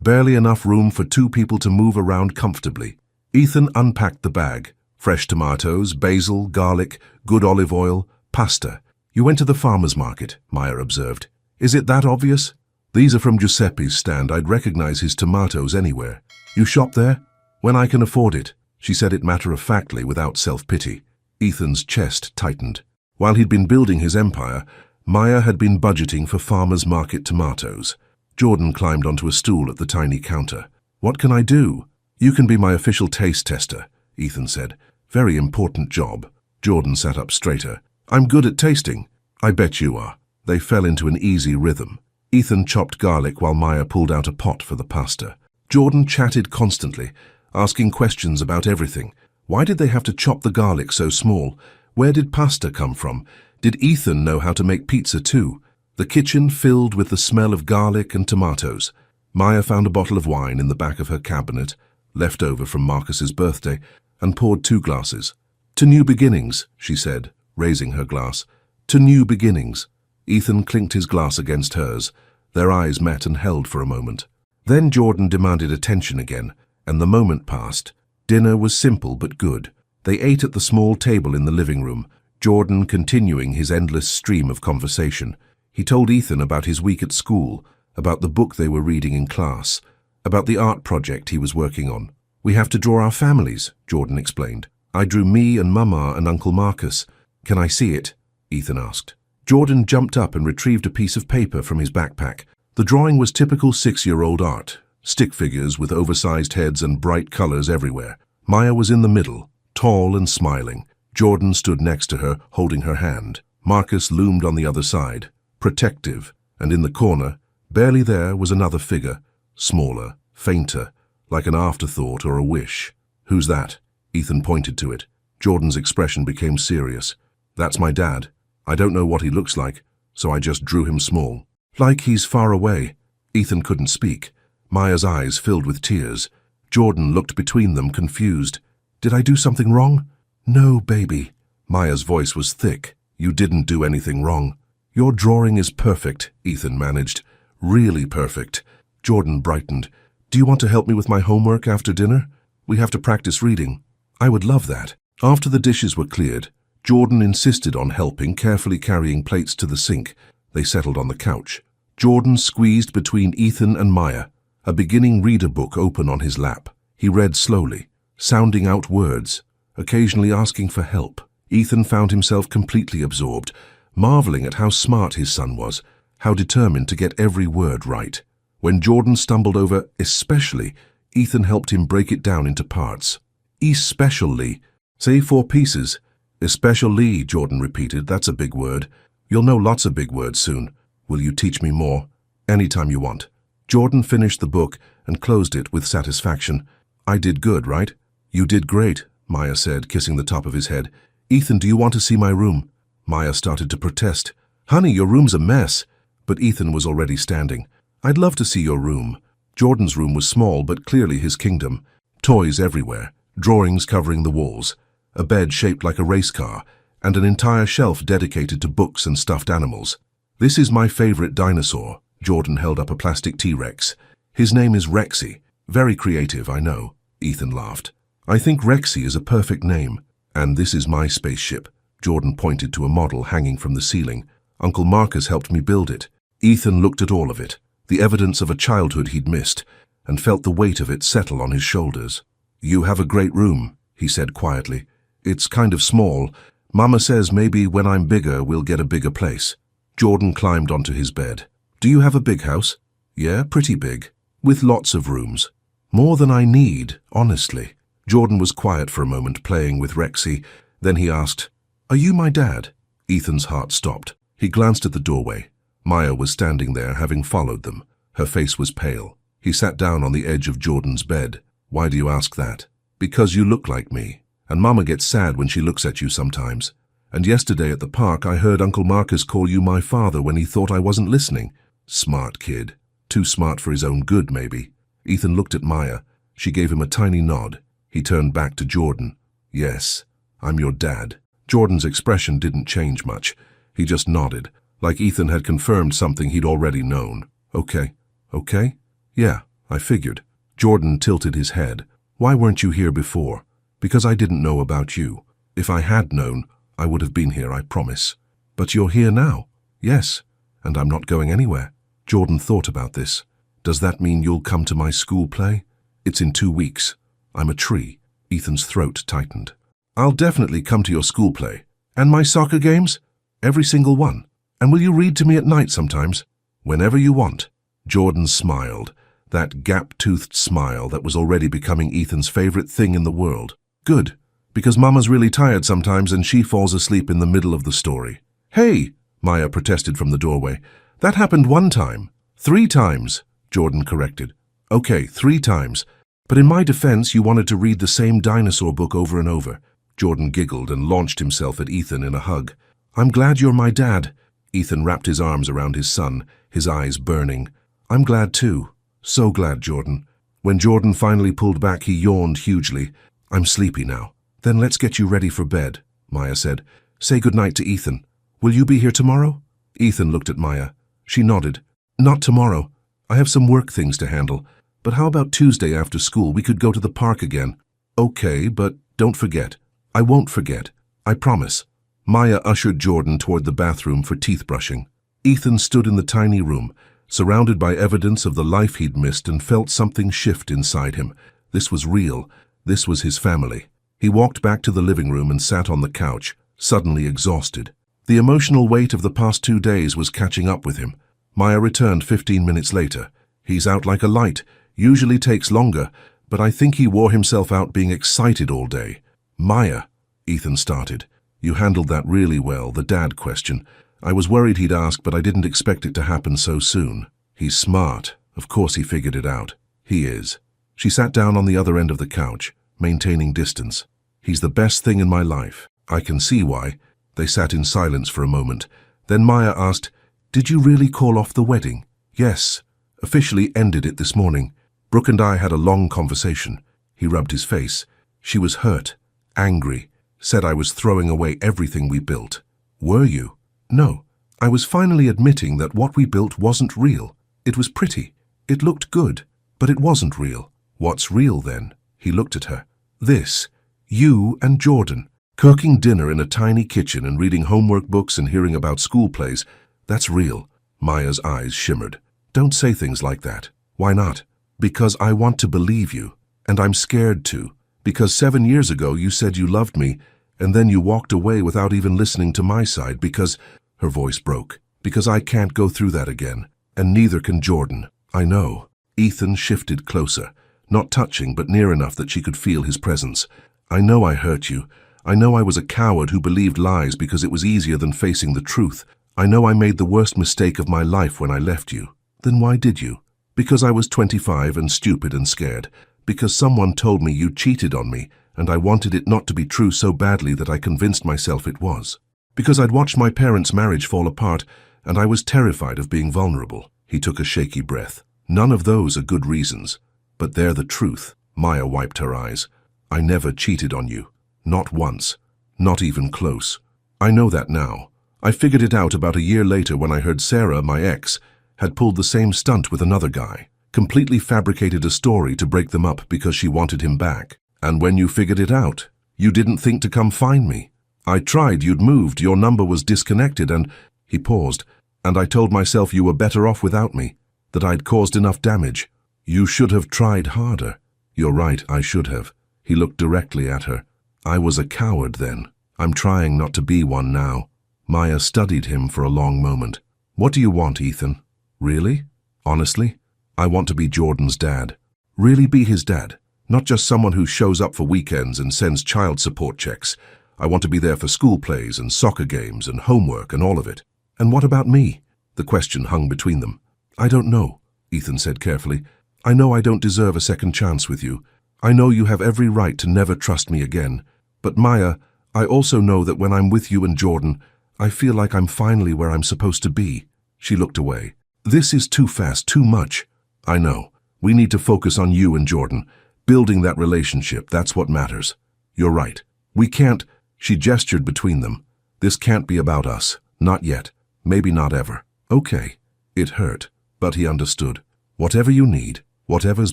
barely enough room for 2 people to move around comfortably. Ethan unpacked the bag, Fresh tomatoes, basil, garlic, good olive oil, pasta. You went to the farmer's market, Maya observed. Is it that obvious? These are from Giuseppe's stand. I'd recognize his tomatoes anywhere. You shop there? When I can afford it, she said it matter-of-factly without self-pity. Ethan's chest tightened. While he'd been building his empire, Maya had been budgeting for farmer's market tomatoes. Jordan climbed onto a stool at the tiny counter. What can I do? You can be my official taste tester, Ethan said. Very important job. Jordan sat up straighter. I'm good at tasting. I bet you are. They fell into an easy rhythm. Ethan chopped garlic while Maya pulled out a pot for the pasta. Jordan chatted constantly, asking questions about everything. Why did they have to chop the garlic so small? Where did pasta come from? Did Ethan know how to make pizza too? The kitchen filled with the smell of garlic and tomatoes. Maya found a bottle of wine in the back of her cabinet, left over from Marcus's birthday, and poured 2 glasses. To new beginnings, she said, raising her glass. To new beginnings. Ethan clinked his glass against hers. Their eyes met and held for a moment. Then Jordan demanded attention again, and the moment passed. Dinner was simple but good. They ate at the small table in the living room, Jordan continuing his endless stream of conversation. He told Ethan about his week at school, about the book they were reading in class, about the art project he was working on. We have to draw our families, Jordan explained. I drew me and Mama and Uncle Marcus. Can I see it? Ethan asked. Jordan jumped up and retrieved a piece of paper from his backpack. The drawing was typical 6-year-old art, stick figures with oversized heads and bright colors everywhere. Maya was in the middle, tall and smiling. Jordan stood next to her, holding her hand. Marcus loomed on the other side, protective, and in the corner, barely there, was another figure, smaller, fainter, like an afterthought or a wish. Who's that? Ethan pointed to it. Jordan's expression became serious. That's my dad. I don't know what he looks like, so I just drew him small. Like he's far away. Ethan couldn't speak. Maya's eyes filled with tears. Jordan looked between them, confused. Did I do something wrong? No, baby. Maya's voice was thick. You didn't do anything wrong. Your drawing is perfect, Ethan managed. Really perfect. Jordan brightened. Do you want to help me with my homework after dinner? We have to practice reading. I would love that. After the dishes were cleared, Jordan insisted on helping, carefully carrying plates to the sink. They settled on the couch. Jordan squeezed between Ethan and Maya, a beginning reader book open on his lap. He read slowly, sounding out words, occasionally asking for help. Ethan found himself completely absorbed, marveling at how smart his son was, how determined to get every word right. When Jordan stumbled over especially, Ethan helped him break it down into parts. Especially. Say 4 pieces. Especially, Jordan repeated. That's a big word. You'll know lots of big words soon. Will you teach me more? Anytime you want. Jordan finished the book and closed it with satisfaction. I did good, right? You did great, Maya said, kissing the top of his head. Ethan, do you want to see my room? Maya started to protest. Honey, your room's a mess. But Ethan was already standing. I'd love to see your room. Jordan's room was small, but clearly his kingdom. Toys everywhere, drawings covering the walls, a bed shaped like a race car, and an entire shelf dedicated to books and stuffed animals. This is my favorite dinosaur. Jordan held up a plastic T-Rex. His name is Rexy. Very creative, I know. Ethan laughed. I think Rexy is a perfect name. And this is my spaceship. Jordan pointed to a model hanging from the ceiling. Uncle Marcus helped me build it. Ethan looked at all of it, the evidence of a childhood he'd missed, and felt the weight of it settle on his shoulders. You have a great room, he said quietly. It's kind of small. Mama says maybe when I'm bigger we'll get a bigger place. Jordan climbed onto his bed. Do you have a big house? Yeah, pretty big. With lots of rooms. More than I need, honestly. Jordan was quiet for a moment, playing with Rexy. Then he asked, Are you my dad? Ethan's heart stopped. He glanced at the doorway. Maya was standing there, having followed them. Her face was pale. He sat down on the edge of Jordan's bed. Why do you ask that? Because you look like me. And Mama gets sad when she looks at you sometimes. And yesterday at the park I heard Uncle Marcus call you my father when he thought I wasn't listening. Smart kid. Too smart for his own good, maybe. Ethan looked at Maya. She gave him a tiny nod. He turned back to Jordan. Yes, I'm your dad. Jordan's expression didn't change much. He just nodded, like Ethan had confirmed something he'd already known. Okay. Okay? Yeah, I figured. Jordan tilted his head. Why weren't you here before? Because I didn't know about you. If I had known, I would have been here, I promise. But you're here now. Yes, and I'm not going anywhere. Jordan thought about this. Does that mean you'll come to my school play? It's in 2 weeks. I'm a tree. Ethan's throat tightened. I'll definitely come to your school play. And my soccer games? Every single one. And will you read to me at night sometimes? Whenever you want. Jordan smiled, that gap-toothed smile that was already becoming Ethan's favorite thing in the world. Good, because Mama's really tired sometimes and she falls asleep in the middle of the story. Hey, Maya protested from the doorway. That happened 1 time. 3 times, Jordan corrected. Okay, 3 times. But in my defense, you wanted to read the same dinosaur book over and over. Jordan giggled and launched himself at Ethan in a hug. I'm glad you're my dad. Ethan wrapped his arms around his son, his eyes burning. I'm glad too. So glad, Jordan. When Jordan finally pulled back, he yawned hugely. I'm sleepy now. Then let's get you ready for bed, Maya said. Say goodnight to Ethan. Will you be here tomorrow? Ethan looked at Maya. She nodded. Not tomorrow. I have some work things to handle. But how about Tuesday after school? We could go to the park again. Okay, but don't forget. I won't forget. I promise. Maya ushered Jordan toward the bathroom for teeth brushing. Ethan stood in the tiny room, surrounded by evidence of the life he'd missed, and felt something shift inside him. This was real. This was his family. He walked back to the living room and sat on the couch, suddenly exhausted. The emotional weight of the past 2 days was catching up with him. Maya returned 15 minutes later. He's out like a light. Usually takes longer, but I think he wore himself out being excited all day. Maya, Ethan started. You handled that really well, the dad question. I was worried he'd ask, but I didn't expect it to happen so soon. He's smart. Of course he figured it out. He is. She sat down on the other end of the couch, maintaining distance. He's the best thing in my life. I can see why. They sat in silence for a moment. Then Maya asked, Did you really call off the wedding? Yes. Officially ended it this morning. Brooke and I had a long conversation. He rubbed his face. She was hurt, angry, said I was throwing away everything we built. Were you? No. I was finally admitting that what we built wasn't real. It was pretty. It looked good, but it wasn't real. What's real then? He looked at her. This. You and Jordan. Cooking dinner in a tiny kitchen and reading homework books and hearing about school plays. That's real. Maya's eyes shimmered. Don't say things like that. Why not? Because I want to believe you. And I'm scared to. Because 7 years ago you said you loved me, and then you walked away without even listening to my side because... Her voice broke. Because I can't go through that again. And neither can Jordan. I know. Ethan shifted closer. Not touching, but near enough that she could feel his presence. I know I hurt you. I know I was a coward who believed lies because it was easier than facing the truth. I know I made the worst mistake of my life when I left you. Then why did you? Because I was 25 and stupid and scared. Because someone told me you cheated on me, and I wanted it not to be true so badly that I convinced myself it was. Because I'd watched my parents' marriage fall apart, and I was terrified of being vulnerable. He took a shaky breath. None of those are good reasons. But they're the truth. Maya wiped her eyes. I never cheated on you. Not once. Not even close. I know that now. I figured it out about a year later when I heard Sarah, my ex, had pulled the same stunt with another guy. Completely fabricated a story to break them up because she wanted him back. And when you figured it out, you didn't think to come find me. I tried, you'd moved, your number was disconnected, and... He paused. And I told myself you were better off without me, that I'd caused enough damage. You should have tried harder. You're right, I should have. He looked directly at her. I was a coward then. I'm trying not to be one now. Maya studied him for a long moment. What do you want, Ethan? Really? Honestly? I want to be Jordan's dad. Really be his dad. Not just someone who shows up for weekends and sends child support checks. I want to be there for school plays and soccer games and homework and all of it. And what about me? The question hung between them. I don't know, Ethan said carefully. I know I don't deserve a second chance with you. I know you have every right to never trust me again. But Maya, I also know that when I'm with you and Jordan, I feel like I'm finally where I'm supposed to be. She looked away. This is too fast, too much. I know. We need to focus on you and Jordan. Building that relationship, that's what matters. You're right. We can't... She gestured between them. This can't be about us. Not yet. Maybe not ever. Okay. It hurt, but he understood. Whatever you need, whatever's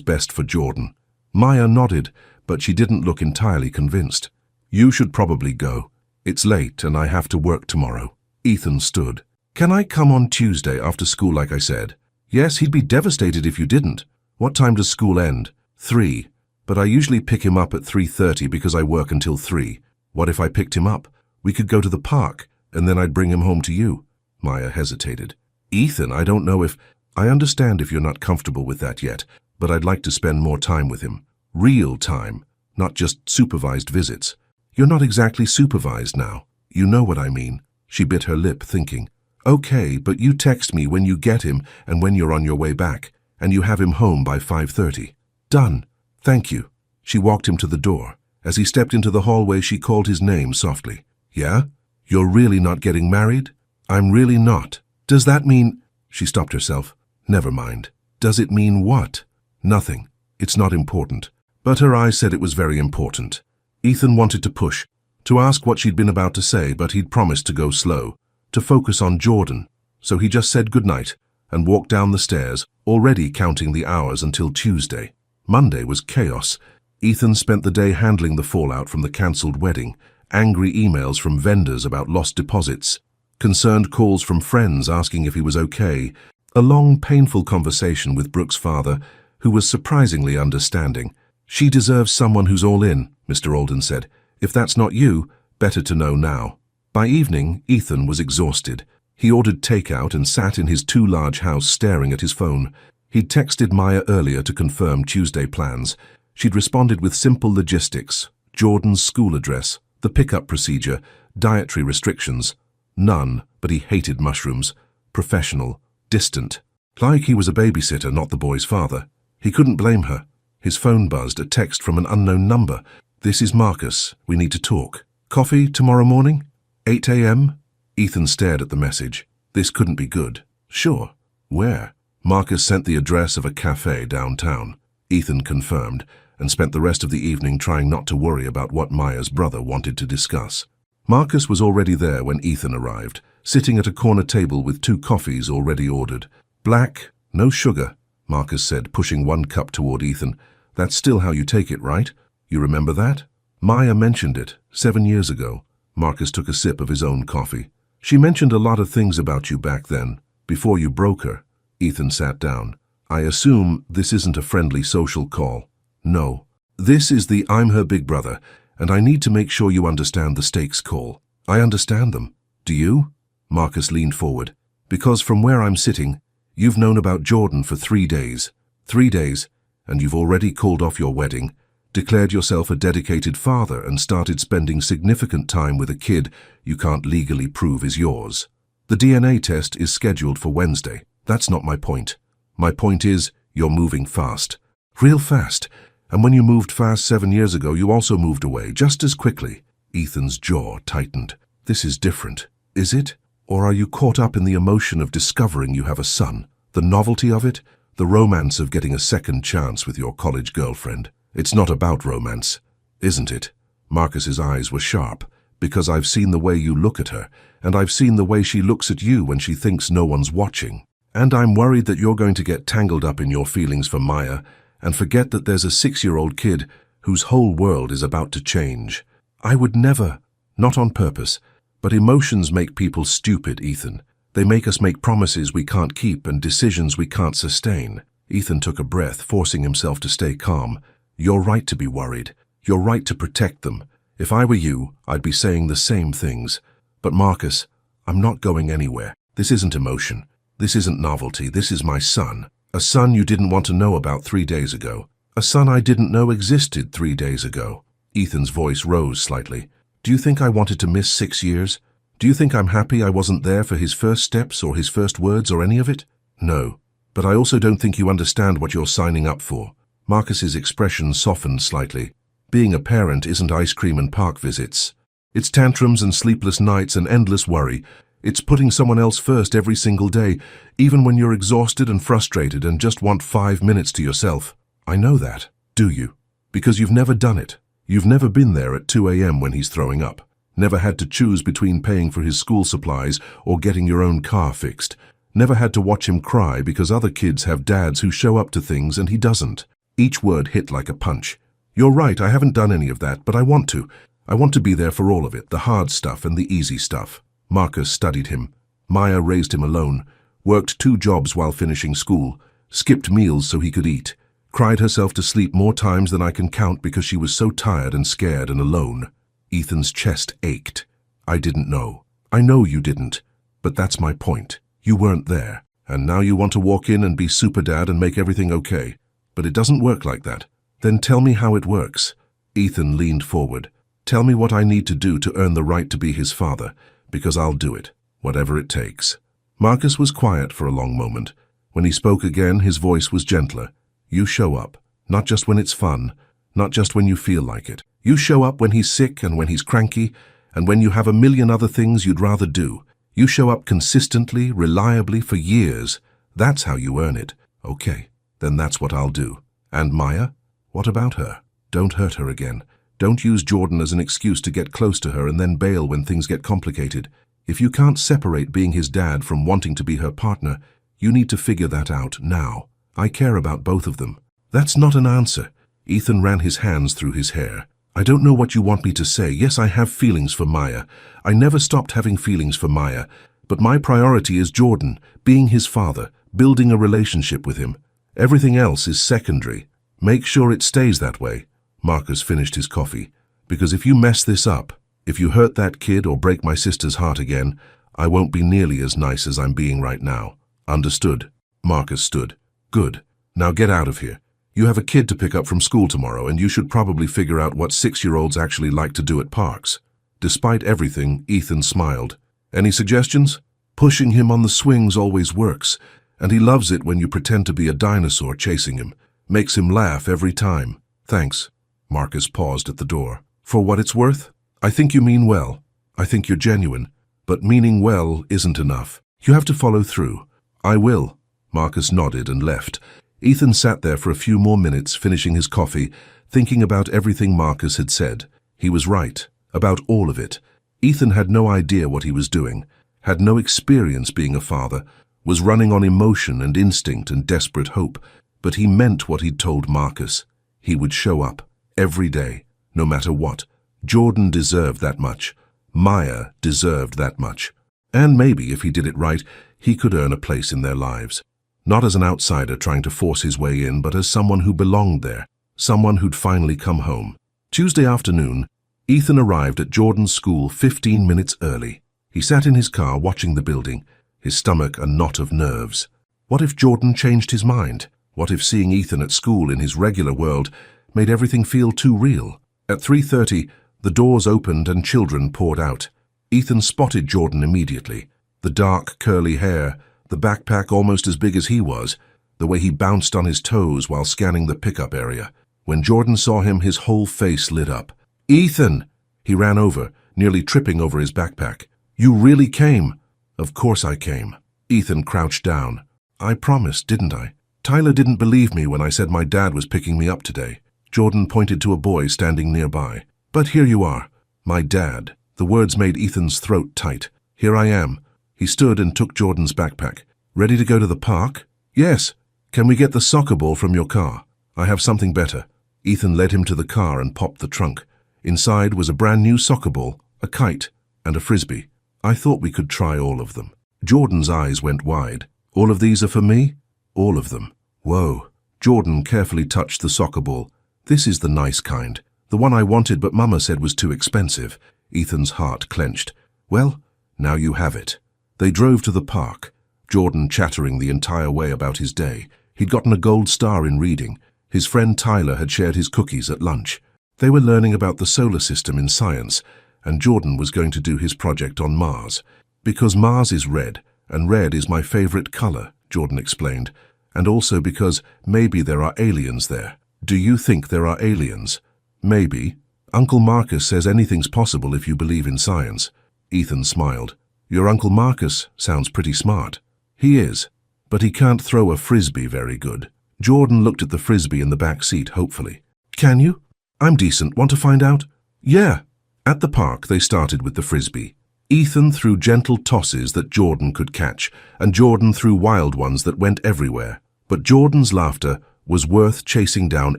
best for Jordan. Maya nodded, but she didn't look entirely convinced. You should probably go. It's late and I have to work tomorrow. Ethan stood. Can I come on Tuesday after school like I said? Yes, he'd be devastated if you didn't. What time does school end? 3. But I usually pick him up at 3:30 because I work until 3. What if I picked him up? We could go to the park, and then I'd bring him home to you. Maya hesitated. Ethan, I don't know if... I understand if you're not comfortable with that yet, but I'd like to spend more time with him. Real time, not just supervised visits. You're not exactly supervised now. You know what I mean. She bit her lip, thinking. Okay, but you text me when you get him and when you're on your way back, and you have him home by 5:30. Done. Thank you. She walked him to the door. As he stepped into the hallway, she called his name softly. Yeah? You're really not getting married? I'm really not. Does that mean... She stopped herself. Never mind. Does it mean what? Nothing. It's not important. But her eyes said it was very important. Ethan wanted to push, to ask what she'd been about to say, but he'd promised to go slow, to focus on Jordan. So he just said goodnight and walked down the stairs, already counting the hours until Tuesday. Monday was chaos. Ethan spent the day handling the fallout from the cancelled wedding, angry emails from vendors about lost deposits, concerned calls from friends asking if he was okay, a long, painful conversation with Brooke's father, who was surprisingly understanding. She deserves someone who's all in, Mr. Alden said. If that's not you, better to know now. By evening, Ethan was exhausted. He ordered takeout and sat in his too large house staring at his phone. He'd texted Maya earlier to confirm Tuesday plans. She'd responded with simple logistics, Jordan's school address, the pickup procedure, dietary restrictions. None, but he hated mushrooms. Professional, distant. Like he was a babysitter, not the boy's father. He couldn't blame her. His phone buzzed, a text from an unknown number. This is Marcus. We need to talk. Coffee tomorrow morning? 8 a.m.? Ethan stared at the message. This couldn't be good. Sure. Where? Marcus sent the address of a cafe downtown. Ethan confirmed, and spent the rest of the evening trying not to worry about what Maya's brother wanted to discuss. Marcus was already there when Ethan arrived, sitting at a corner table with 2 coffees already ordered. Black, no sugar, Marcus said, pushing 1 cup toward Ethan. That's still how you take it, right? You remember that? Maya mentioned it 7 years ago. Marcus took a sip of his own coffee. She mentioned a lot of things about you back then, before you broke her. Ethan sat down. I assume this isn't a friendly social call. No. This is the I'm her big brother, and I need to make sure you understand the stakes call. I understand them. Do you? Marcus leaned forward. Because from where I'm sitting, you've known about Jordan for 3 days. 3 days, and you've already called off your wedding, declared yourself a dedicated father and started spending significant time with a kid you can't legally prove is yours. The DNA test is scheduled for Wednesday. That's not my point. My point is, you're moving fast. Real fast. And when you moved fast 7 years ago, you also moved away, just as quickly. Ethan's jaw tightened. This is different. Is it? Or are you caught up in the emotion of discovering you have a son? The novelty of it? The romance of getting a second chance with your college girlfriend? It's not about romance, isn't it? Marcus's eyes were sharp, because I've seen the way you look at her, and I've seen the way she looks at you when she thinks no one's watching. And I'm worried that you're going to get tangled up in your feelings for Maya and forget that there's a 6-year-old kid whose whole world is about to change. I would never, not on purpose, but emotions make people stupid, Ethan. They make us make promises we can't keep and decisions we can't sustain. Ethan took a breath, forcing himself to stay calm. You're right to be worried. You're right to protect them. If I were you, I'd be saying the same things. But Marcus, I'm not going anywhere. This isn't emotion. This isn't novelty. This is my son. A son you didn't want to know about 3 days ago. A son I didn't know existed 3 days ago. Ethan's voice rose slightly. Do you think I wanted to miss 6 years? Do you think I'm happy I wasn't there for his first steps or his first words or any of it? No. But I also don't think you understand what you're signing up for. Marcus's expression softened slightly. Being a parent isn't ice cream and park visits. It's tantrums and sleepless nights and endless worry. It's putting someone else first every single day, even when you're exhausted and frustrated and just want 5 minutes to yourself. I know that, do you? Because you've never done it. You've never been there at 2 a.m. when he's throwing up. Never had to choose between paying for his school supplies or getting your own car fixed. Never had to watch him cry because other kids have dads who show up to things and he doesn't. Each word hit like a punch. You're right, I haven't done any of that, but I want to. I want to be there for all of it, the hard stuff and the easy stuff. Marcus studied him. Maya raised him alone, worked 2 jobs while finishing school, skipped meals so he could eat, cried herself to sleep more times than I can count because she was so tired and scared and alone. Ethan's chest ached. I didn't know. I know you didn't. But that's my point. You weren't there. And now you want to walk in and be super dad and make everything okay. But it doesn't work like that. Then tell me how it works. Ethan leaned forward. Tell me what I need to do to earn the right to be his father, because I'll do it, whatever it takes. Marcus was quiet for a long moment. When he spoke again, his voice was gentler. You show up, not just when it's fun, not just when you feel like it. You show up when he's sick and when he's cranky, and when you have a million other things you'd rather do. You show up consistently, reliably, for years. That's how you earn it. Okay, then that's what I'll do. And Maya? What about her? Don't hurt her again. Don't use Jordan as an excuse to get close to her and then bail when things get complicated. If you can't separate being his dad from wanting to be her partner, you need to figure that out now. I care about both of them. That's not an answer. Ethan ran his hands through his hair. I don't know what you want me to say. Yes, I have feelings for Maya. I never stopped having feelings for Maya. But my priority is Jordan, being his father, building a relationship with him. Everything else is secondary. Make sure it stays that way. Marcus finished his coffee. Because if you mess this up, if you hurt that kid or break my sister's heart again, I won't be nearly as nice as I'm being right now. Understood? Marcus stood. Good. Now get out of here. You have a kid to pick up from school tomorrow, and you should probably figure out what 6-year-olds actually like to do at parks. Despite everything, Ethan smiled. Any suggestions? Pushing him on the swings always works, and he loves it when you pretend to be a dinosaur chasing him. Makes him laugh every time. Thanks. Marcus paused at the door. For what it's worth? I think you mean well. I think you're genuine. But meaning well isn't enough. You have to follow through. I will. Marcus nodded and left. Ethan sat there for a few more minutes, finishing his coffee, thinking about everything Marcus had said. He was right. About all of it. Ethan had no idea what he was doing, had no experience being a father, was running on emotion and instinct and desperate hope, but he meant what he'd told Marcus. He would show up, every day, no matter what. Jordan deserved that much. Maya deserved that much. And maybe, if he did it right, he could earn a place in their lives. Not as an outsider trying to force his way in, but as someone who belonged there, someone who'd finally come home. Tuesday afternoon, Ethan arrived at Jordan's school 15 minutes early. He sat in his car watching the building, his stomach a knot of nerves. What if Jordan changed his mind? What if seeing Ethan at school in his regular world made everything feel too real? At 3:30, the doors opened and children poured out. Ethan spotted Jordan immediately. The dark, curly hair, the backpack almost as big as he was, the way he bounced on his toes while scanning the pickup area. When Jordan saw him, his whole face lit up. Ethan! He ran over, nearly tripping over his backpack. You really came? Of course I came. Ethan crouched down. I promised, didn't I? Tyler didn't believe me when I said my dad was picking me up today. Jordan pointed to a boy standing nearby. But here you are. My dad. The words made Ethan's throat tight. Here I am. He stood and took Jordan's backpack. Ready to go to the park? Yes. Can we get the soccer ball from your car? I have something better. Ethan led him to the car and popped the trunk. Inside was a brand new soccer ball, a kite, and a frisbee. I thought we could try all of them. Jordan's eyes went wide. All of these are for me? All of them. Whoa. Jordan carefully touched the soccer ball. This is the nice kind. The one I wanted but Mama said was too expensive. Ethan's heart clenched. Well, now you have it. They drove to the park, Jordan chattering the entire way about his day. He'd gotten a gold star in reading. His friend Tyler had shared his cookies at lunch. They were learning about the solar system in science, and Jordan was going to do his project on Mars. Because Mars is red, and red is my favorite color, Jordan explained, and also because maybe there are aliens there. Do you think there are aliens? Maybe. Uncle Marcus says anything's possible if you believe in science. Ethan smiled. Your Uncle Marcus sounds pretty smart. He is, but he can't throw a frisbee very good. Jordan looked at the frisbee in the back seat hopefully. Can you? I'm decent. Want to find out? Yeah. At the park, they started with the frisbee. Ethan threw gentle tosses that Jordan could catch, and Jordan threw wild ones that went everywhere. But Jordan's laughter was worth chasing down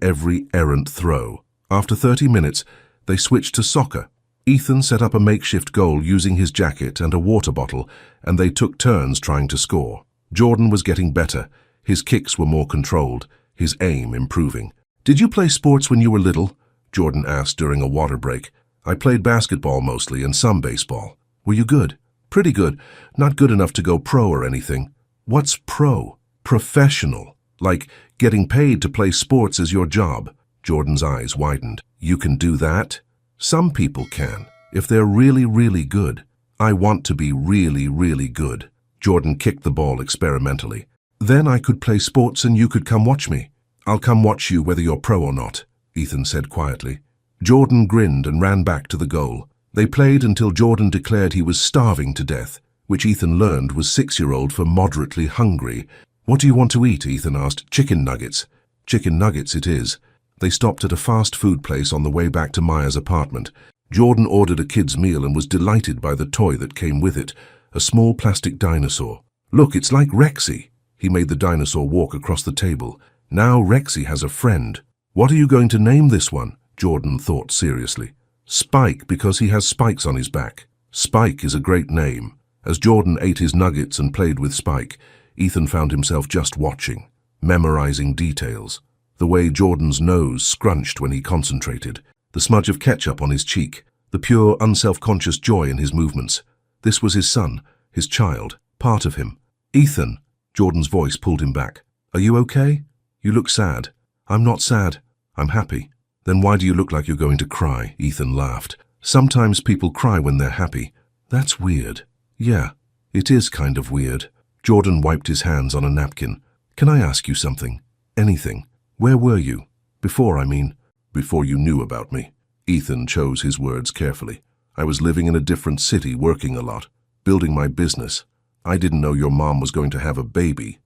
every errant throw. After 30 minutes, they switched to soccer. Ethan set up a makeshift goal using his jacket and a water bottle, and they took turns trying to score. Jordan was getting better. His kicks were more controlled, his aim improving. "Did you play sports when you were little?" Jordan asked during a water break. "I played basketball mostly and some baseball." "Were you good?" "Pretty good. Not good enough to go pro or anything." "What's pro?" "Professional. Like getting paid to play sports as your job." Jordan's eyes widened. "You can do that?" "Some people can, if they're really, really good." "I want to be really, really good." Jordan kicked the ball experimentally. "Then I could play sports and you could come watch me." "I'll come watch you whether you're pro or not," Ethan said quietly. Jordan grinned and ran back to the goal. They played until Jordan declared he was starving to death, which Ethan learned was 6-year-old for moderately hungry. "What do you want to eat?" Ethan asked. "Chicken nuggets." "Chicken nuggets it is." They stopped at a fast food place on the way back to Maya's apartment. Jordan ordered a kid's meal and was delighted by the toy that came with it, a small plastic dinosaur. "Look, it's like Rexy." He made the dinosaur walk across the table. "Now Rexy has a friend." "What are you going to name this one?" Jordan thought seriously. "Spike, because he has spikes on his back." Spike is a great name. As Jordan ate his nuggets and played with Spike, Ethan found himself just watching, memorizing details. The way Jordan's nose scrunched when he concentrated, the smudge of ketchup on his cheek, the pure, unself-conscious joy in his movements. This was his son, his child, part of him. "Ethan," Jordan's voice pulled him back. "Are you okay? You look sad." "I'm not sad. I'm happy." "Then why do you look like you're going to cry?" Ethan laughed. "Sometimes people cry when they're happy." "That's weird." "Yeah, it is kind of weird." Jordan wiped his hands on a napkin. "Can I ask you something? Anything? Where were you? Before you knew about me." Ethan chose his words carefully. "I was living in a different city, working a lot, building my business. I didn't know your mom was going to have a baby.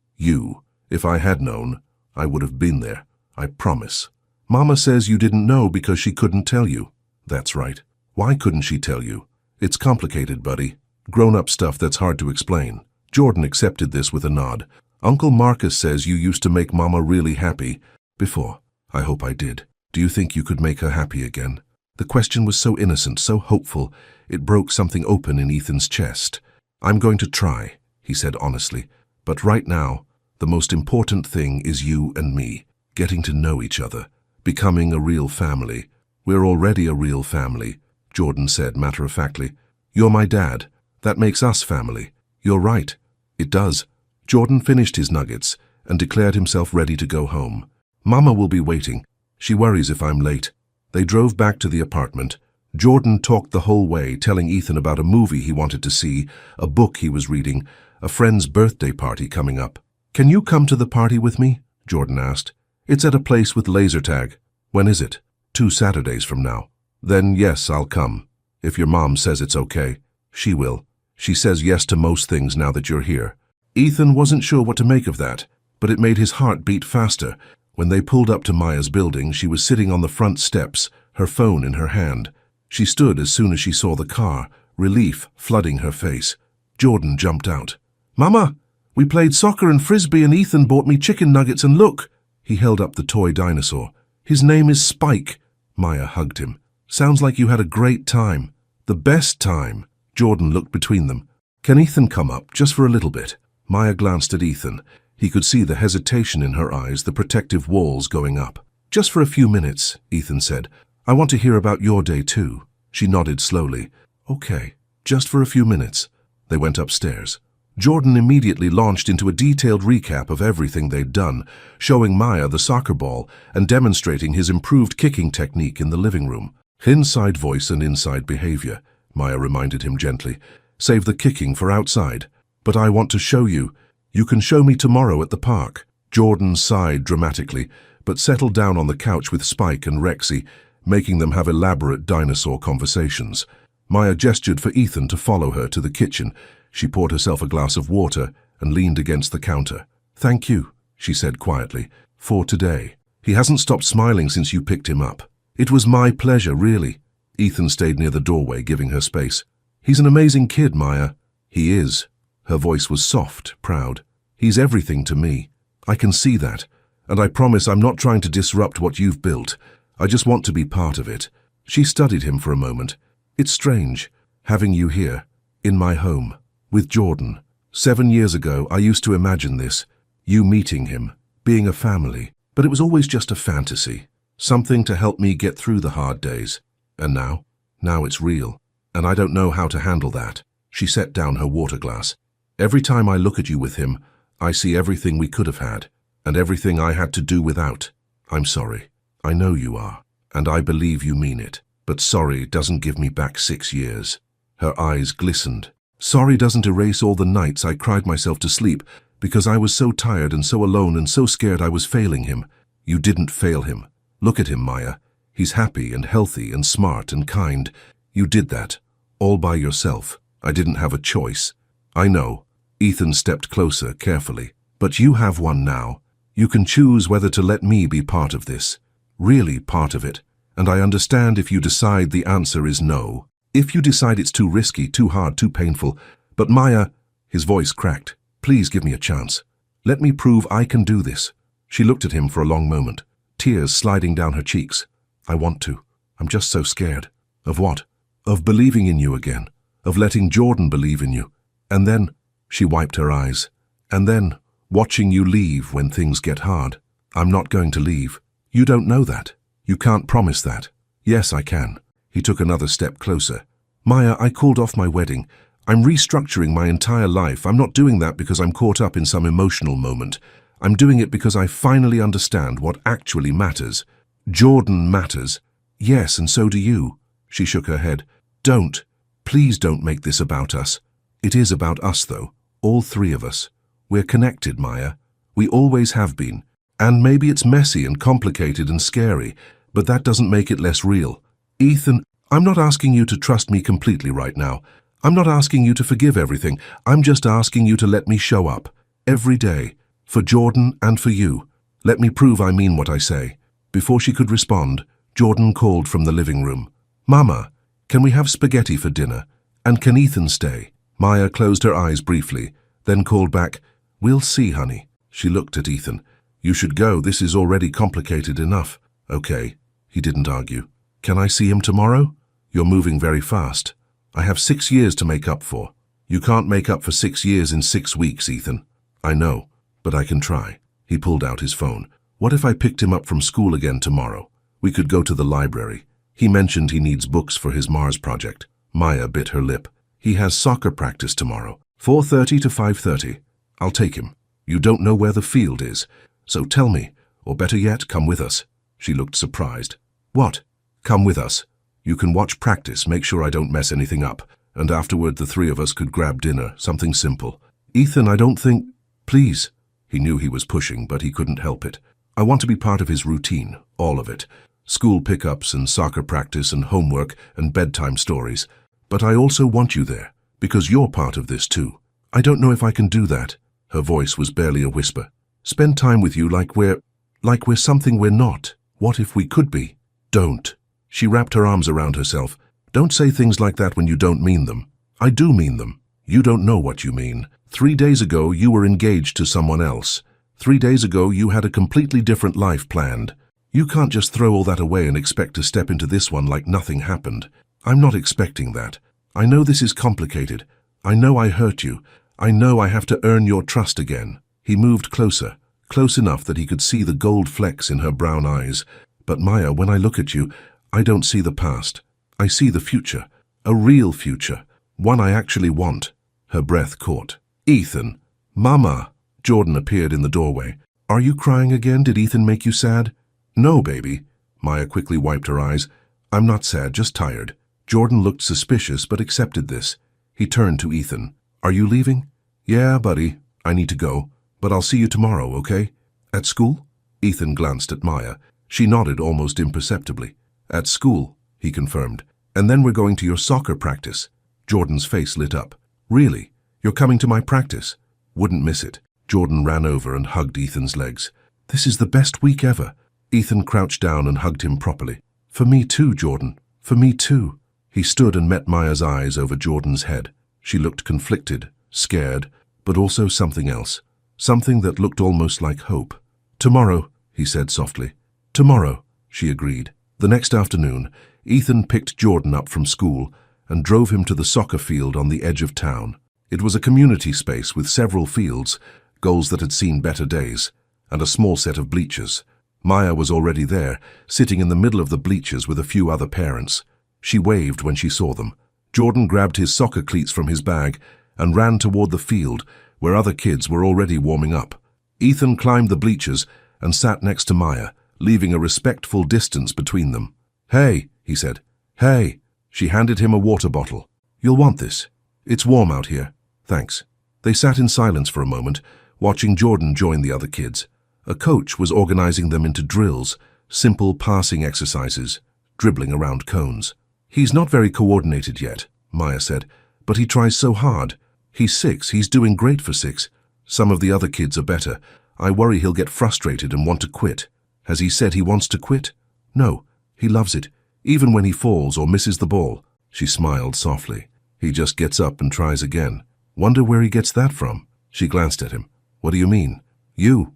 If I had known, I would have been there. I promise." "Mama says you didn't know because she couldn't tell you." "That's right. Why couldn't she tell you?" "It's complicated, buddy. Grown-up stuff that's hard to explain." Jordan accepted this with a nod. "Uncle Marcus says you used to make Mama really happy before." "I hope I did. Do you think you could make her happy again?" The question was so innocent, so hopeful, it broke something open in Ethan's chest. "I'm going to try," he said honestly. "But right now, the most important thing is you and me, getting to know each other, becoming a real family." "We're already a real family," Jordan said matter-of-factly. "You're my dad. That makes us family." "You're right. It does." Jordan finished his nuggets and declared himself ready to go home. "Mama will be waiting. She worries if I'm late." They drove back to the apartment. Jordan talked the whole way, telling Ethan about a movie he wanted to see, a book he was reading, a friend's birthday party coming up. "Can you come to the party with me?" Jordan asked. "It's at a place with laser tag." "When is it?" 2 Saturdays from now." "Then yes, I'll come. If your mom says it's okay." "She will. She says yes to most things now that you're here." Ethan wasn't sure what to make of that, but it made his heart beat faster. When they pulled up to Maya's building, she was sitting on the front steps, her phone in her hand. She stood as soon as she saw the car, relief flooding her face. Jordan jumped out. "Mama, we played soccer and frisbee and Ethan bought me chicken nuggets and look." He held up the toy dinosaur. "His name is Spike." Maya hugged him. "Sounds like you had a great time." "The best time." Jordan looked between them. "Can Ethan come up, just for a little bit?" Maya glanced at Ethan. He could see the hesitation in her eyes, the protective walls going up. "Just for a few minutes," Ethan said. "I want to hear about your day too." She nodded slowly. "Okay, just for a few minutes." They went upstairs. Jordan immediately launched into a detailed recap of everything they'd done, showing Maya the soccer ball and demonstrating his improved kicking technique in the living room. "Inside voice and inside behavior," Maya reminded him gently. "Save the kicking for outside." "But I want to show you. You can show me tomorrow at the park." Jordan sighed dramatically, but settled down on the couch with Spike and Rexy, making them have elaborate dinosaur conversations. Maya gestured for Ethan to follow her to the kitchen. She poured herself a glass of water and leaned against the counter. "Thank you," she said quietly, "for today. He hasn't stopped smiling since you picked him up." "It was my pleasure, really." Ethan stayed near the doorway, giving her space. "He's an amazing kid, Maya." "He is." Her voice was soft, proud. "He's everything to me. I can see that. And I promise I'm not trying to disrupt what you've built. I just want to be part of it." She studied him for a moment. "It's strange, having you here, in my home, with Jordan. 7 years ago, I used to imagine this, you meeting him, being a family. But it was always just a fantasy, something to help me get through the hard days. And now it's real. And I don't know how to handle that." She set down her water glass. "Every time I look at you with him, I see everything we could have had, and everything I had to do without. I'm sorry. I know you are, and I believe you mean it. But sorry doesn't give me back 6 years. Her eyes glistened. "Sorry doesn't erase all the nights I cried myself to sleep because I was so tired and so alone and so scared I was failing him. You didn't fail him. Look at him, Maya. He's happy and healthy and smart and kind. You did that, all by yourself. I didn't have a choice." "I know." Ethan stepped closer, carefully. "But you have one now. You can choose whether to let me be part of this. Really part of it. And I understand if you decide the answer is no. If you decide it's too risky, too hard, too painful. But Maya," his voice cracked, "please give me a chance. Let me prove I can do this." She looked at him for a long moment, tears sliding down her cheeks. "I want to. I'm just so scared." "Of what?" "Of believing in you again. Of letting Jordan believe in you. And then," she wiped her eyes, "and then watching you leave when things get hard." "I'm not going to leave." "You don't know that. You can't promise that." "Yes, I can." He took another step closer. "Maya, I called off my wedding. I'm restructuring my entire life. I'm not doing that because I'm caught up in some emotional moment. I'm doing it because I finally understand what actually matters. Jordan matters." "Yes, and so do you." She shook her head. "Don't. Please don't make this about us." "It is about us, though. All three of us. We're connected, Maya. We always have been. And maybe it's messy and complicated and scary, but that doesn't make it less real. Ethan, I'm not asking you to trust me completely right now. I'm not asking you to forgive everything. I'm just asking you to let me show up. Every day. For Jordan and for you. Let me prove I mean what I say." Before she could respond, Jordan called from the living room. "Mama, can we have spaghetti for dinner? And can Ethan stay?" Maya closed her eyes briefly, then called back, "We'll see, honey." She looked at Ethan. "You should go. This is already complicated enough." "Okay." He didn't argue. "Can I see him tomorrow?" "You're moving very fast. I have 6 years to make up for." "You can't make up for 6 years in 6 weeks, Ethan." "I know, but I can try." He pulled out his phone. "What if I picked him up from school again tomorrow? We could go to the library. He mentioned he needs books for his Mars project." Maya bit her lip. "He has soccer practice tomorrow, 4:30 to 5:30. I'll take him. You don't know where the field is. So tell me, or better yet, come with us." She looked surprised. "What? Come with us? You can watch practice, make sure I don't mess anything up, and afterward the three of us could grab dinner, something simple." "Ethan, I don't think—" "Please." He knew he was pushing, but he couldn't help it. "I want to be part of his routine, all of it. School pickups and soccer practice and homework and bedtime stories. But I also want you there, because you're part of this too." "I don't know if I can do that." Her voice was barely a whisper. "Spend time with you like we're something we're not. What if we could be?" "Don't." She wrapped her arms around herself. "Don't say things like that when you don't mean them." "I do mean them. You don't know what you mean. 3 days ago you were engaged to someone else. 3 days ago you had a completely different life planned. You can't just throw all that away and expect to step into this one like nothing happened. I'm not expecting that. I know this is complicated. I know I hurt you. I know I have to earn your trust again." He moved closer, close enough that he could see the gold flecks in her brown eyes. "But Maya, when I look at you, I don't see the past. I see the future. A real future. One I actually want." Her breath caught. "Ethan." "Mama." Jordan appeared in the doorway. "Are you crying again? Did Ethan make you sad?" "No, baby." Maya quickly wiped her eyes. "I'm not sad, just tired." Jordan looked suspicious but accepted this. He turned to Ethan. "Are you leaving?" "Yeah, buddy. I need to go. But I'll see you tomorrow, okay?" "At school?" Ethan glanced at Maya. She nodded almost imperceptibly. "At school," he confirmed. "And then we're going to your soccer practice." Jordan's face lit up. "Really? You're coming to my practice?" "Wouldn't miss it." Jordan ran over and hugged Ethan's legs. "This is the best week ever." Ethan crouched down and hugged him properly. "For me too, Jordan. For me too." He stood and met Maya's eyes over Jordan's head. She looked conflicted, scared, but also something else. Something that looked almost like hope. "Tomorrow," he said softly. Tomorrow, she agreed. The next afternoon, Ethan picked Jordan up from school and drove him to the soccer field on the edge of town. It was a community space with several fields, goals that had seen better days, and a small set of bleachers. Maya was already there, sitting in the middle of the bleachers with a few other parents. She waved when she saw them. Jordan grabbed his soccer cleats from his bag and ran toward the field, where other kids were already warming up. Ethan climbed the bleachers and sat next to Maya, leaving a respectful distance between them. "Hey," he said. "Hey." She handed him a water bottle. "You'll want this. It's warm out here. Thanks." They sat in silence for a moment, watching Jordan join the other kids. A coach was organizing them into drills, simple passing exercises, dribbling around cones. "He's not very coordinated yet," Maya said, "but he tries so hard. He's 6, he's doing great for 6. Some of the other kids are better. I worry he'll get frustrated and want to quit." "Has he said he wants to quit?" "No, he loves it, even when he falls or misses the ball." She smiled softly. "He just gets up and tries again. Wonder where he gets that from." She glanced at him. "What do you mean? You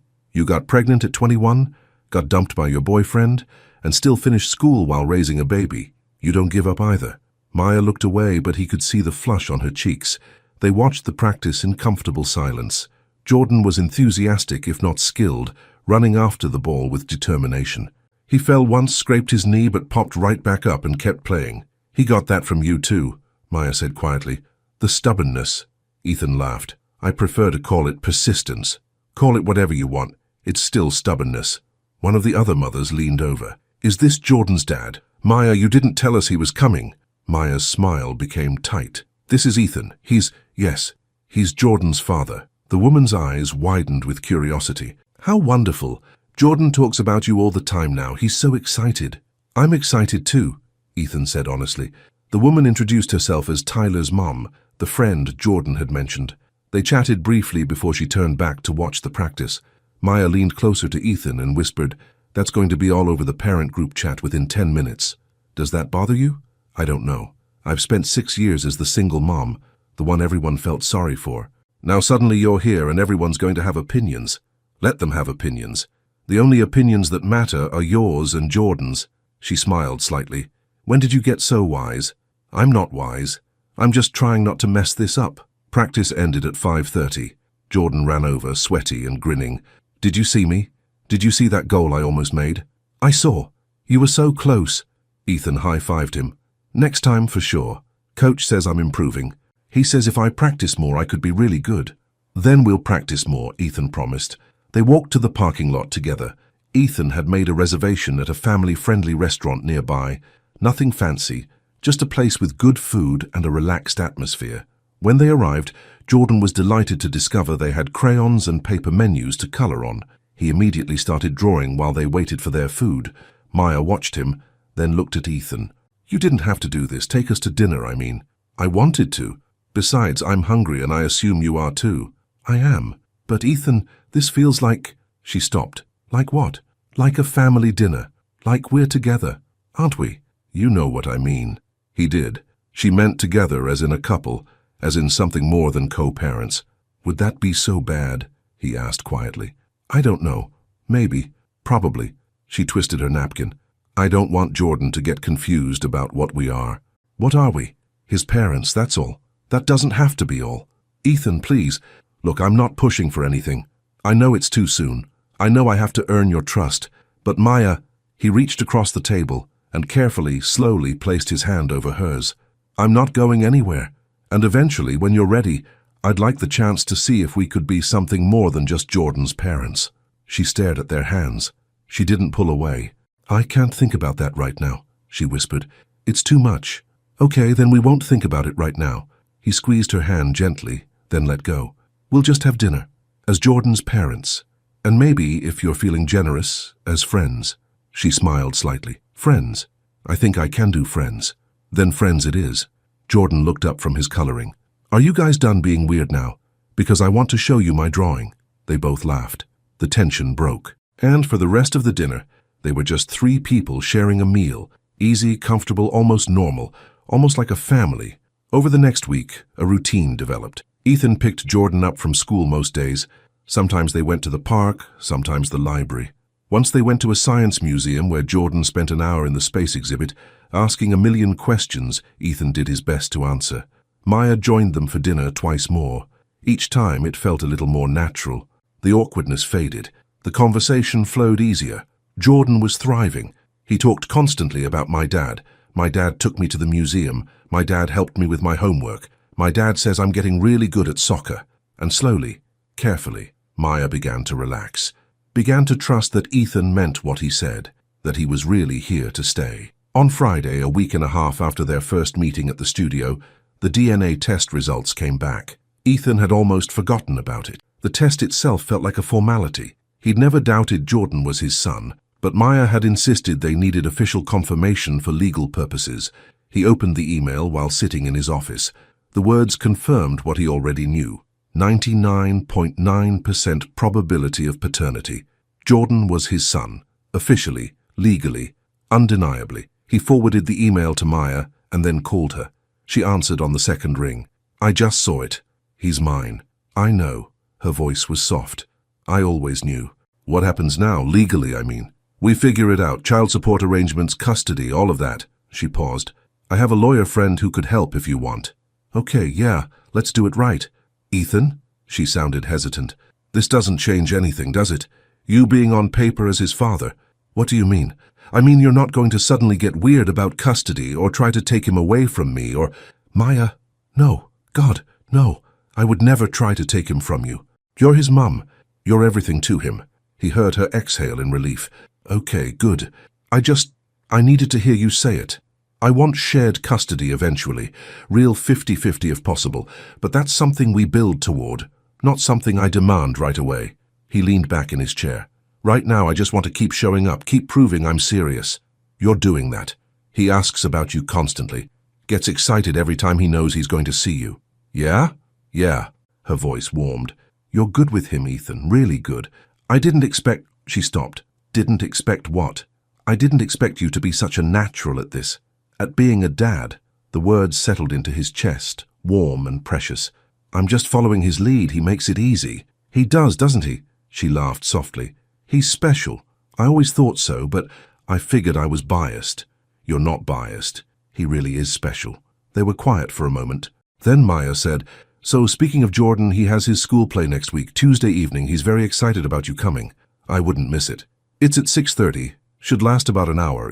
got pregnant at 21, got dumped by your boyfriend, and still finished school while raising a baby. You don't give up either." Maya looked away, but he could see the flush on her cheeks. They watched the practice in comfortable silence. Jordan was enthusiastic, if not skilled, running after the ball with determination. He fell once, scraped his knee, but popped right back up and kept playing. "He got that from you too," Maya said quietly. "The stubbornness." Ethan laughed. "I prefer to call it persistence. Call it whatever you want. It's still stubbornness." One of the other mothers leaned over. "Is this Jordan's dad?" "Maya, you didn't tell us he was coming." Maya's smile became tight. "This is Ethan. Yes, he's Jordan's father." The woman's eyes widened with curiosity. "How wonderful. Jordan talks about you all the time now. He's so excited." "I'm excited too," Ethan said honestly. The woman introduced herself as Tyler's mom, the friend Jordan had mentioned. They chatted briefly before she turned back to watch the practice. Maya leaned closer to Ethan and whispered, "That's going to be all over the parent group chat within 10 minutes. Does that bother you?" "I don't know. I've spent 6 years as the single mom, the one everyone felt sorry for. Now suddenly you're here and everyone's going to have opinions. Let them have opinions. The only opinions that matter are yours and Jordan's." She smiled slightly. "When did you get so wise?" "I'm not wise. I'm just trying not to mess this up." Practice ended at 5:30. Jordan ran over, sweaty and grinning. "Did you see me? Did you see that goal I almost made?" "I saw. You were so close." Ethan high-fived him. "Next time for sure. Coach says I'm improving. He says if I practice more I could be really good." "Then we'll practice more," Ethan promised. They walked to the parking lot together. Ethan had made a reservation at a family-friendly restaurant nearby. Nothing fancy, just a place with good food and a relaxed atmosphere. When they arrived, Jordan was delighted to discover they had crayons and paper menus to color on. He immediately started drawing while they waited for their food. Maya watched him, then looked at Ethan. "You didn't have to do this. Take us to dinner, I mean." "I wanted to. Besides, I'm hungry and I assume you are too." "I am. But Ethan, this feels like—" She stopped. "Like what?" "Like a family dinner. Like we're together. Aren't we?" "You know what I mean." He did. She meant together as in a couple, as in something more than co-parents. "Would that be so bad?" he asked quietly. "I don't know. Maybe. Probably." She twisted her napkin. "I don't want Jordan to get confused about what we are." "What are we?" "His parents, that's all. That doesn't have to be all." "Ethan, please. Look, I'm not pushing for anything. I know it's too soon. I know I have to earn your trust. But Maya—" He reached across the table and carefully, slowly placed his hand over hers. "I'm not going anywhere. And eventually, when you're ready, I'd like the chance to see if we could be something more than just Jordan's parents." She stared at their hands. She didn't pull away. "I can't think about that right now," she whispered. "It's too much." "Okay, then we won't think about it right now." He squeezed her hand gently, then let go. "We'll just have dinner, as Jordan's parents. And maybe, if you're feeling generous, as friends." She smiled slightly. "Friends? I think I can do friends." "Then friends it is." Jordan looked up from his coloring. "Are you guys done being weird now? Because I want to show you my drawing." They both laughed. The tension broke. And for the rest of the dinner, they were just 3 people sharing a meal. Easy, comfortable, almost normal, almost like a family. Over the next week, a routine developed. Ethan picked Jordan up from school most days. Sometimes they went to the park, sometimes the library. Once they went to a science museum where Jordan spent an hour in the space exhibit, asking a million questions Ethan did his best to answer. Maya joined them for dinner twice more. Each time it felt a little more natural. The awkwardness faded. The conversation flowed easier. Jordan was thriving. He talked constantly about my dad. My dad took me to the museum. My dad helped me with my homework. My dad says I'm getting really good at soccer. And slowly, carefully, Maya began to relax. Began to trust that Ethan meant what he said, that he was really here to stay. On Friday, a week and a half after their first meeting at the studio, the DNA test results came back. Ethan had almost forgotten about it. The test itself felt like a formality. He'd never doubted Jordan was his son, but Maya had insisted they needed official confirmation for legal purposes. He opened the email while sitting in his office. The words confirmed what he already knew. 99.9% probability of paternity. Jordan was his son, officially, legally, undeniably. He forwarded the email to Maya and then called her. She answered on the second ring. I just saw it. He's mine. I know. Her voice was soft. I always knew. What happens now, legally, I mean? We figure it out, child support arrangements, custody, all of that. She paused. I have a lawyer friend who could help if you want. Okay, yeah, let's do it right. Ethan? She sounded hesitant. This doesn't change anything, does it? You being on paper as his father. What do you mean? I mean you're not going to suddenly get weird about custody or try to take him away from me or... Maya, no. God, no. I would never try to take him from you. You're his mum. You're everything to him. He heard her exhale in relief. Okay, good. I needed to hear you say it. I want shared custody eventually, real 50-50 if possible, but that's something we build toward, not something I demand right away. He leaned back in his chair. Right now I just want to keep showing up, keep proving I'm serious. You're doing that. He asks about you constantly, gets excited every time he knows he's going to see you. Yeah? Yeah. Her voice warmed. You're good with him, Ethan, really good. I didn't expect... She stopped. Didn't expect what? I didn't expect you to be such a natural at this. At being a dad. The words settled into his chest, warm and precious. I'm just following his lead. He makes it easy. He does, doesn't he? She laughed softly. He's special. I always thought so, but I figured I was biased. You're not biased. He really is special. They were quiet for a moment. Then Maya said, So speaking of Jordan, he has his school play next week, Tuesday evening. He's very excited about you coming. I wouldn't miss it. It's at 6:30. Should last about an hour.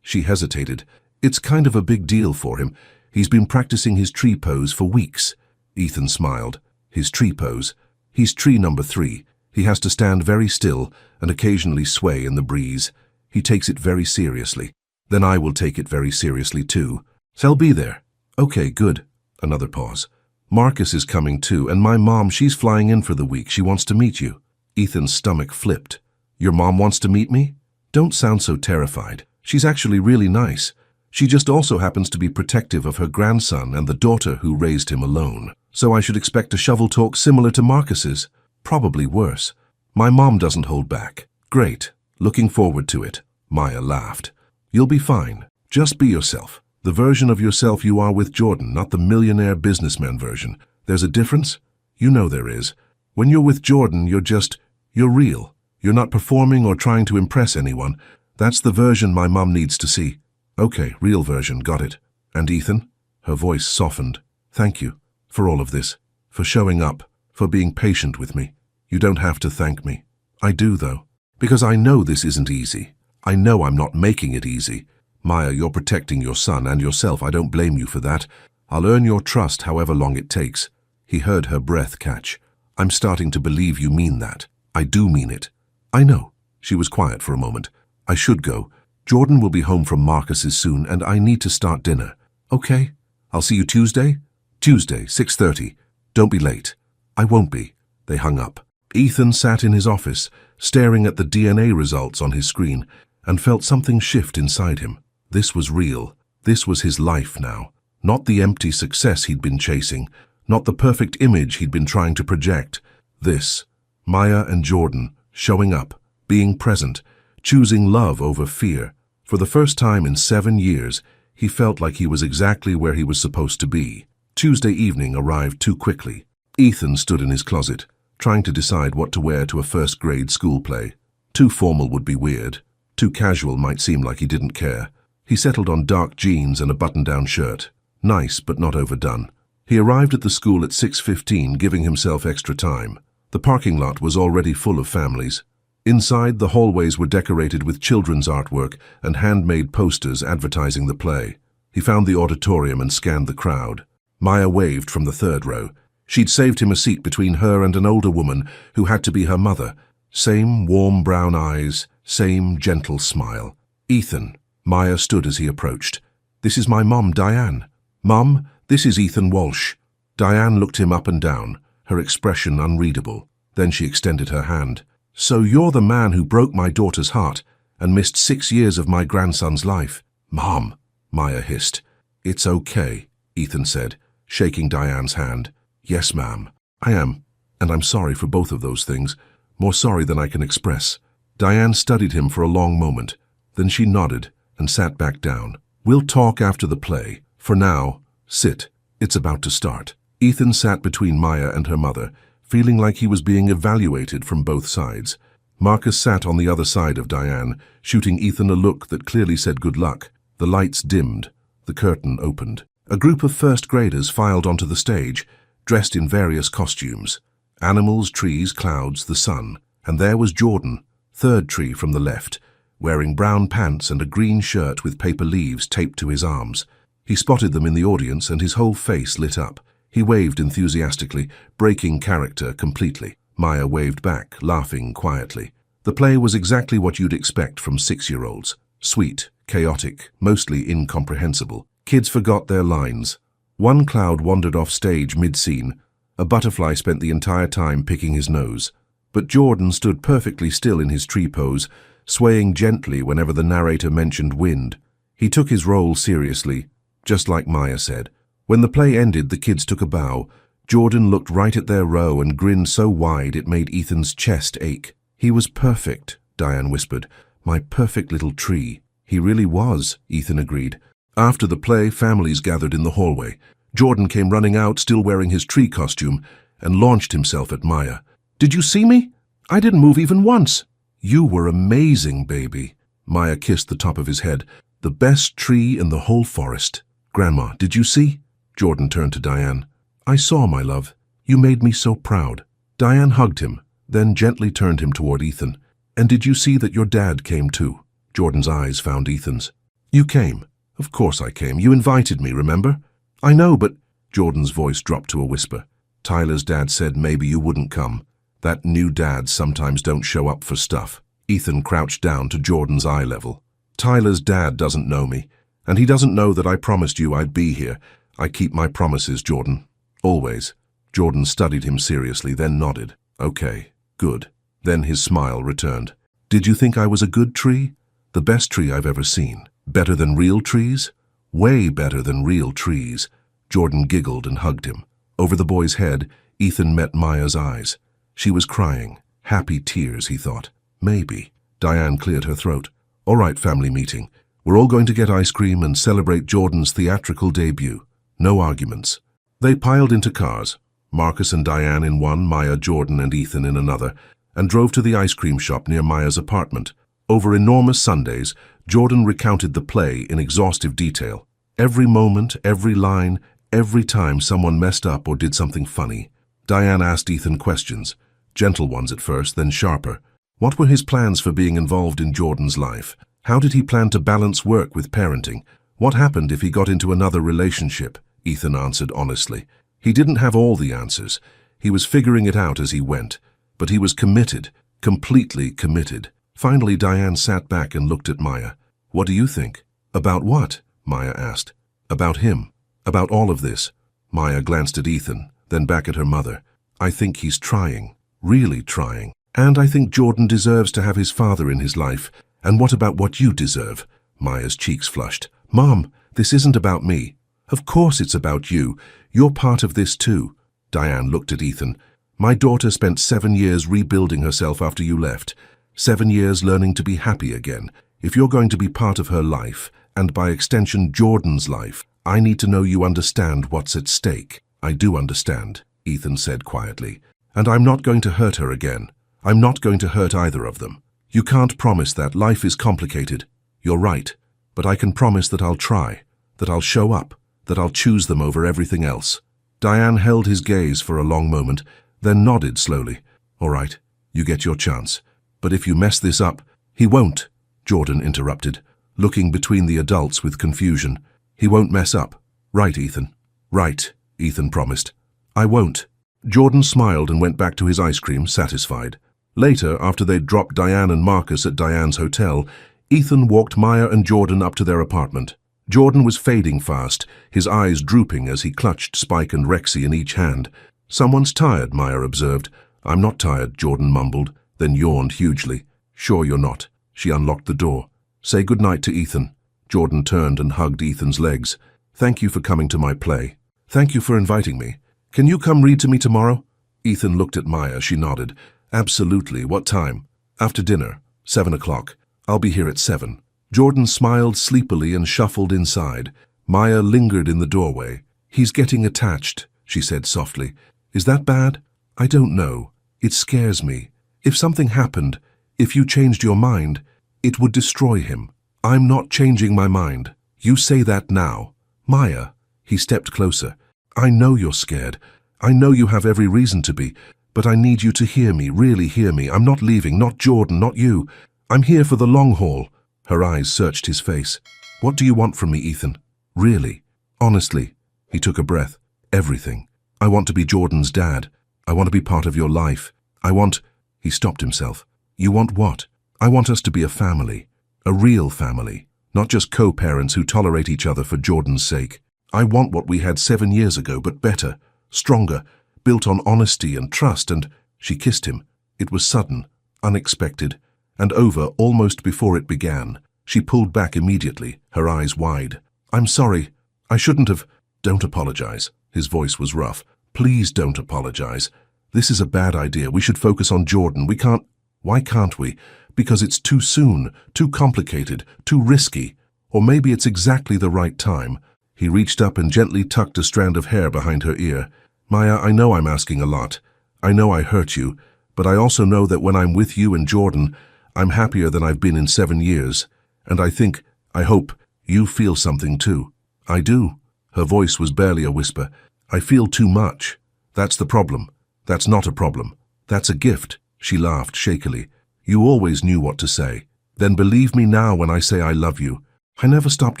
She hesitated. It's kind of a big deal for him. He's been practicing his tree pose for weeks. Ethan smiled. His tree pose. He's tree number 3. He has to stand very still and occasionally sway in the breeze. He takes it very seriously. Then I will take it very seriously too. So I'll be there. Okay, good. Another pause. Marcus is coming too, and my mom, she's flying in for the week. She wants to meet you. Ethan's stomach flipped. Your mom wants to meet me? Don't sound so terrified. She's actually really nice. She just also happens to be protective of her grandson and the daughter who raised him alone. So I should expect a shovel talk similar to Marcus's. Probably worse. My mom doesn't hold back. Great. Looking forward to it. Maya laughed. You'll be fine. Just be yourself. The version of yourself you are with Jordan, not the millionaire businessman version. There's a difference? You know there is. When you're with Jordan, you're real. You're not performing or trying to impress anyone. That's the version my mom needs to see. Okay, real version, got it. And Ethan? Her voice softened. Thank you for all of this, for showing up, for being patient with me. You don't have to thank me. I do, though, because I know this isn't easy. I know I'm not making it easy. Maya, you're protecting your son and yourself. I don't blame you for that. I'll earn your trust however long it takes. He heard her breath catch. I'm starting to believe you mean that. I do mean it. I know. She was quiet for a moment. I should go. Jordan will be home from Marcus's soon, and I need to start dinner. Okay? I'll see you Tuesday? Tuesday, 6:30. Don't be late. I won't be. They hung up. Ethan sat in his office, staring at the DNA results on his screen, and felt something shift inside him. This was real. This was his life now. Not the empty success he'd been chasing, not the perfect image he'd been trying to project. This. Maya and Jordan, showing up, being present, choosing love over fear. For the first time in 7 years, he felt like he was exactly where he was supposed to be. Tuesday evening arrived too quickly. Ethan stood in his closet, trying to decide what to wear to a first-grade school play. Too formal would be weird. Too casual might seem like he didn't care. He settled on dark jeans and a button-down shirt. Nice, but not overdone. He arrived at the school at 6:15, giving himself extra time. The parking lot was already full of families. Inside, the hallways were decorated with children's artwork and handmade posters advertising the play. He found the auditorium and scanned the crowd. Maya waved from the third row. She'd saved him a seat between her and an older woman who had to be her mother. Same warm brown eyes, same gentle smile. Ethan. Maya stood as he approached. "This is my mom, Diane." "Mom, this is Ethan Walsh." Diane looked him up and down, her expression unreadable. Then she extended her hand. "So you're the man who broke my daughter's heart and missed 6 years of my grandson's life." "Mom," Maya hissed. "It's okay," Ethan said, shaking Diane's hand. "Yes, ma'am, I am, and I'm sorry for both of those things, more sorry than I can express." Diane studied him for a long moment. Then she nodded and sat back down. "We'll talk after the play. For now, sit. It's about to start." Ethan sat between Maya and her mother, feeling like he was being evaluated from both sides. Marcus sat on the other side of Diane, shooting Ethan a look that clearly said good luck. The lights dimmed. The curtain opened. A group of first graders filed onto the stage, dressed in various costumes. Animals, trees, clouds, the sun. And there was Jordan, third tree from the left, wearing brown pants and a green shirt with paper leaves taped to his arms. He spotted them in the audience and his whole face lit up. He waved enthusiastically, breaking character completely. Maya waved back, laughing quietly. The play was exactly what you'd expect from 6-year-olds. Sweet, chaotic, mostly incomprehensible. Kids forgot their lines. One cloud wandered off stage mid-scene. A butterfly spent the entire time picking his nose. But Jordan stood perfectly still in his tree pose, swaying gently whenever the narrator mentioned wind. He took his role seriously, just like Maya said. When the play ended, the kids took a bow. Jordan looked right at their row and grinned so wide it made Ethan's chest ache. "He was perfect," Diane whispered. "My perfect little tree." "He really was," Ethan agreed. After the play, families gathered in the hallway. Jordan came running out, still wearing his tree costume, and launched himself at Maya. "Did you see me? I didn't move even once." "You were amazing, baby." Maya kissed the top of his head. "The best tree in the whole forest." "Grandma, did you see?" Jordan turned to Diane. "I saw, my love. You made me so proud." Diane hugged him, then gently turned him toward Ethan. "And did you see that your dad came too?" Jordan's eyes found Ethan's. "You came." "Of course I came. You invited me, remember?" "I know, but—" Jordan's voice dropped to a whisper. "Tyler's dad said maybe you wouldn't come. That new dads sometimes don't show up for stuff." Ethan crouched down to Jordan's eye level. "Tyler's dad doesn't know me, and he doesn't know that I promised you I'd be here. I keep my promises, Jordan. Always." Jordan studied him seriously, then nodded. "Okay, good." Then his smile returned. "Did you think I was a good tree? The best tree I've ever seen. Better than real trees? Way better than real trees." Jordan giggled and hugged him. Over the boy's head, Ethan met Maya's eyes. She was crying. Happy tears, he thought. Maybe. Diane cleared her throat. "All right, family meeting. We're all going to get ice cream and celebrate Jordan's theatrical debut. No arguments." They piled into cars, Marcus and Diane in one, Maya, Jordan, and Ethan in another, and drove to the ice cream shop near Maya's apartment. Over enormous sundaes, Jordan recounted the play in exhaustive detail. Every moment, every line, every time someone messed up or did something funny. Diane asked Ethan questions, gentle ones at first, then sharper. What were his plans for being involved in Jordan's life? How did he plan to balance work with parenting? What happened if he got into another relationship? Ethan answered honestly. He didn't have all the answers. He was figuring it out as he went. But he was committed, completely committed. Finally, Diane sat back and looked at Maya. "What do you think?" "About what?" Maya asked. "About him. About all of this." Maya glanced at Ethan, then back at her mother. "I think he's trying. Really trying. And I think Jordan deserves to have his father in his life. And what about what you deserve?" Maya's cheeks flushed. "Mom, this isn't about me." "Of course it's about you. You're part of this too." Diane looked at Ethan. "My daughter spent 7 years rebuilding herself after you left. 7 years learning to be happy again. If you're going to be part of her life, and by extension Jordan's life, I need to know you understand what's at stake." "I do understand," Ethan said quietly. "And I'm not going to hurt her again. I'm not going to hurt either of them." You can't promise that. Life is complicated. You're right. But I can promise that I'll try, that I'll show up, that I'll choose them over everything else. Diane held his gaze for a long moment, then nodded slowly. All right, you get your chance. But if you mess this up, he won't, Jordan interrupted, looking between the adults with confusion. He won't mess up. Right, Ethan? Right, Ethan promised. I won't. Jordan smiled and went back to his ice cream, satisfied. Later, after they'd dropped Diane and Marcus at Diane's hotel, Ethan walked Maya and Jordan up to their apartment. Jordan was fading fast, his eyes drooping as he clutched Spike and Rexy in each hand. Someone's tired, Maya observed. I'm not tired, Jordan mumbled, then yawned hugely. Sure you're not. She unlocked the door. Say goodnight to Ethan. Jordan turned and hugged Ethan's legs. Thank you for coming to my play. Thank you for inviting me. Can you come read to me tomorrow? Ethan looked at Maya. She nodded. Absolutely. What time? After dinner. 7 o'clock. I'll be here at 7. Jordan smiled sleepily and shuffled inside. Maya lingered in the doorway. He's getting attached, she said softly. Is that bad? I don't know. It scares me. If something happened, if you changed your mind, it would destroy him. I'm not changing my mind. You say that now. Maya, he stepped closer. I know you're scared. I know you have every reason to be, but I need you to hear me, really hear me. I'm not leaving, not Jordan, not you. I'm here for the long haul. Her eyes searched his face. What do you want from me, Ethan? Really? Honestly? He took a breath. Everything. I want to be Jordan's dad. I want to be part of your life. I want... He stopped himself. You want what? I want us to be a family. A real family. Not just co-parents who tolerate each other for Jordan's sake. I want what we had 7 years ago, but better, stronger, built on honesty and trust, and... She kissed him. It was sudden, unexpected, and over almost before it began. She pulled back immediately, her eyes wide. I'm sorry. I shouldn't have... Don't apologize. His voice was rough. Please don't apologize. This is a bad idea. We should focus on Jordan. We can't... Why can't we? Because it's too soon, too complicated, too risky. Or maybe it's exactly the right time. He reached up and gently tucked a strand of hair behind her ear. Maya, I know I'm asking a lot. I know I hurt you, but I also know that when I'm with you and Jordan, I'm happier than I've been in 7 years. And I think, I hope, you feel something too. I do. Her voice was barely a whisper. I feel too much. That's the problem. That's not a problem. That's a gift. She laughed shakily. You always knew what to say. Then believe me now when I say I love you. I never stopped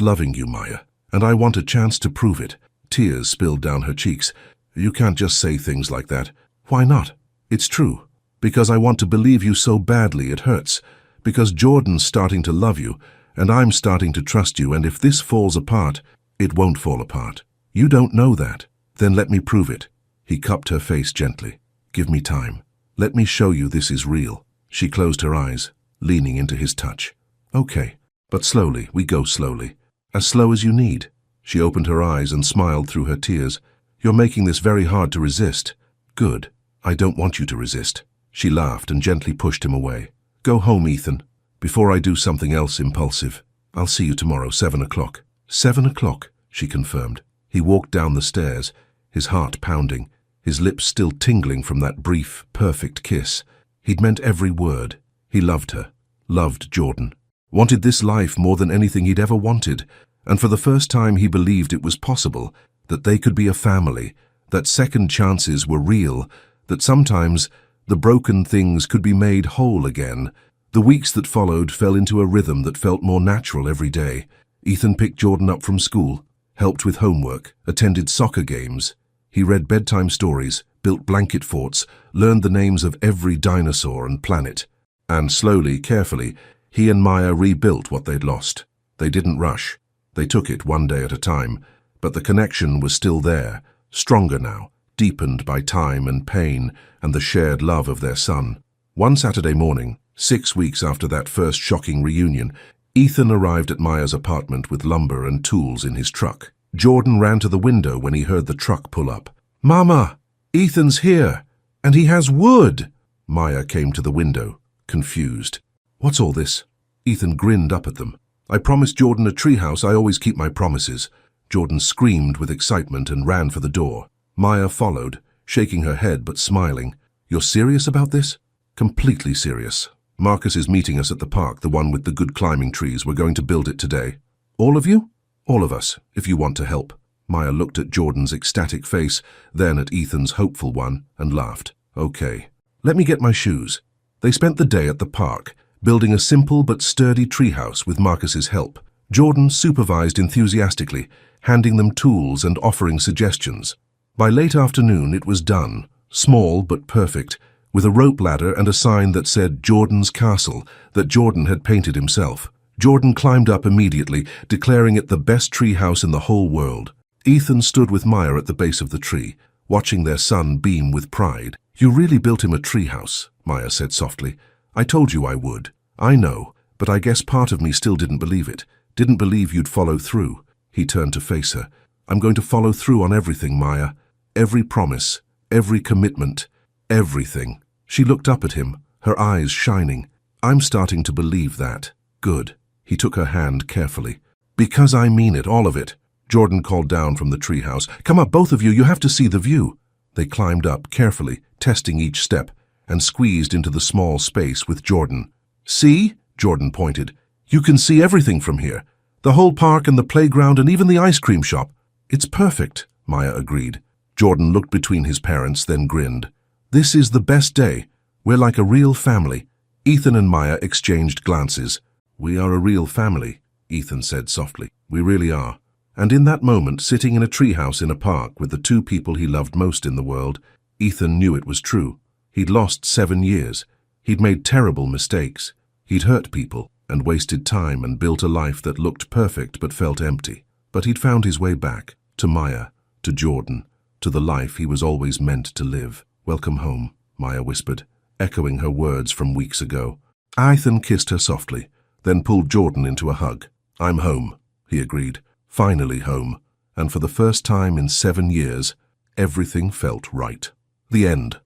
loving you, Maya, and I want a chance to prove it. Tears spilled down her cheeks. You can't just say things like that. Why not? It's true. Because I want to believe you so badly it hurts. Because Jordan's starting to love you, and I'm starting to trust you, and if this falls apart, it won't fall apart. You don't know that. Then let me prove it. He cupped her face gently. Give me time. Let me show you this is real. She closed her eyes, leaning into his touch. Okay, but slowly, we go slowly. As slow as you need. She opened her eyes and smiled through her tears. You're making this very hard to resist. Good. I don't want you to resist. She laughed and gently pushed him away. Go home, Ethan, before I do something else impulsive. I'll see you tomorrow, 7 o'clock. 7 o'clock, she confirmed. He walked down the stairs, his heart pounding, his lips still tingling from that brief, perfect kiss. He'd meant every word. He loved her, loved Jordan, wanted this life more than anything he'd ever wanted, and for the first time he believed it was possible, that they could be a family, that second chances were real, that sometimes the broken things could be made whole again. The weeks that followed fell into a rhythm that felt more natural every day. Ethan picked Jordan up from school, helped with homework, attended soccer games. He read bedtime stories, built blanket forts, learned the names of every dinosaur and planet. And slowly, carefully, he and Maya rebuilt what they'd lost. They didn't rush. They took it one day at a time, but the connection was still there, stronger now, deepened by time and pain and the shared love of their son. One Saturday morning, 6 weeks after that first shocking reunion, Ethan arrived at Maya's apartment with lumber and tools in his truck. Jordan ran to the window when he heard the truck pull up. Mama, Ethan's here, and he has wood. Maya came to the window, confused. What's all this? Ethan grinned up at them. I promised Jordan a treehouse. I always keep my promises. Jordan screamed with excitement and ran for the door. Maya followed, shaking her head but smiling. You're serious about this? Completely serious. Marcus is meeting us at the park, the one with the good climbing trees. We're going to build it today. All of you? All of us, if you want to help. Maya looked at Jordan's ecstatic face, then at Ethan's hopeful one, and laughed. Okay. Let me get my shoes. They spent the day at the park, building a simple but sturdy treehouse with Marcus's help. Jordan supervised enthusiastically, handing them tools and offering suggestions. By late afternoon it was done, small but perfect, with a rope ladder and a sign that said Jordan's Castle, that Jordan had painted himself. Jordan climbed up immediately, declaring it the best tree house in the whole world. Ethan stood with Maya at the base of the tree, watching their son beam with pride. You really built him a tree house, Maya said softly. I told you I would. I know, but I guess part of me still didn't believe it. Didn't believe you'd follow through. He turned to face her. I'm going to follow through on everything, Maya. Every promise, every commitment, everything. She looked up at him, her eyes shining. I'm starting to believe that. Good. He took her hand carefully. Because I mean it, all of it. Jordan called down from the treehouse. Come up, both of you, you have to see the view. They climbed up carefully, testing each step, and squeezed into the small space with Jordan. See? Jordan pointed. You can see everything from here. The whole park and the playground and even the ice cream shop. It's perfect, Maya agreed. Jordan looked between his parents, then grinned. This is the best day. We're like a real family. Ethan and Maya exchanged glances. We are a real family, Ethan said softly. We really are. And in that moment, sitting in a treehouse in a park with the two people he loved most in the world, Ethan knew it was true. He'd lost 7 years. He'd made terrible mistakes. He'd hurt people and wasted time and built a life that looked perfect but felt empty. But he'd found his way back, to Maya, to Jordan, to the life he was always meant to live. Welcome home, Maya whispered, echoing her words from weeks ago. Ethan kissed her softly, then pulled Jordan into a hug. I'm home, he agreed. Finally home, and for the first time in 7 years, everything felt right. The end.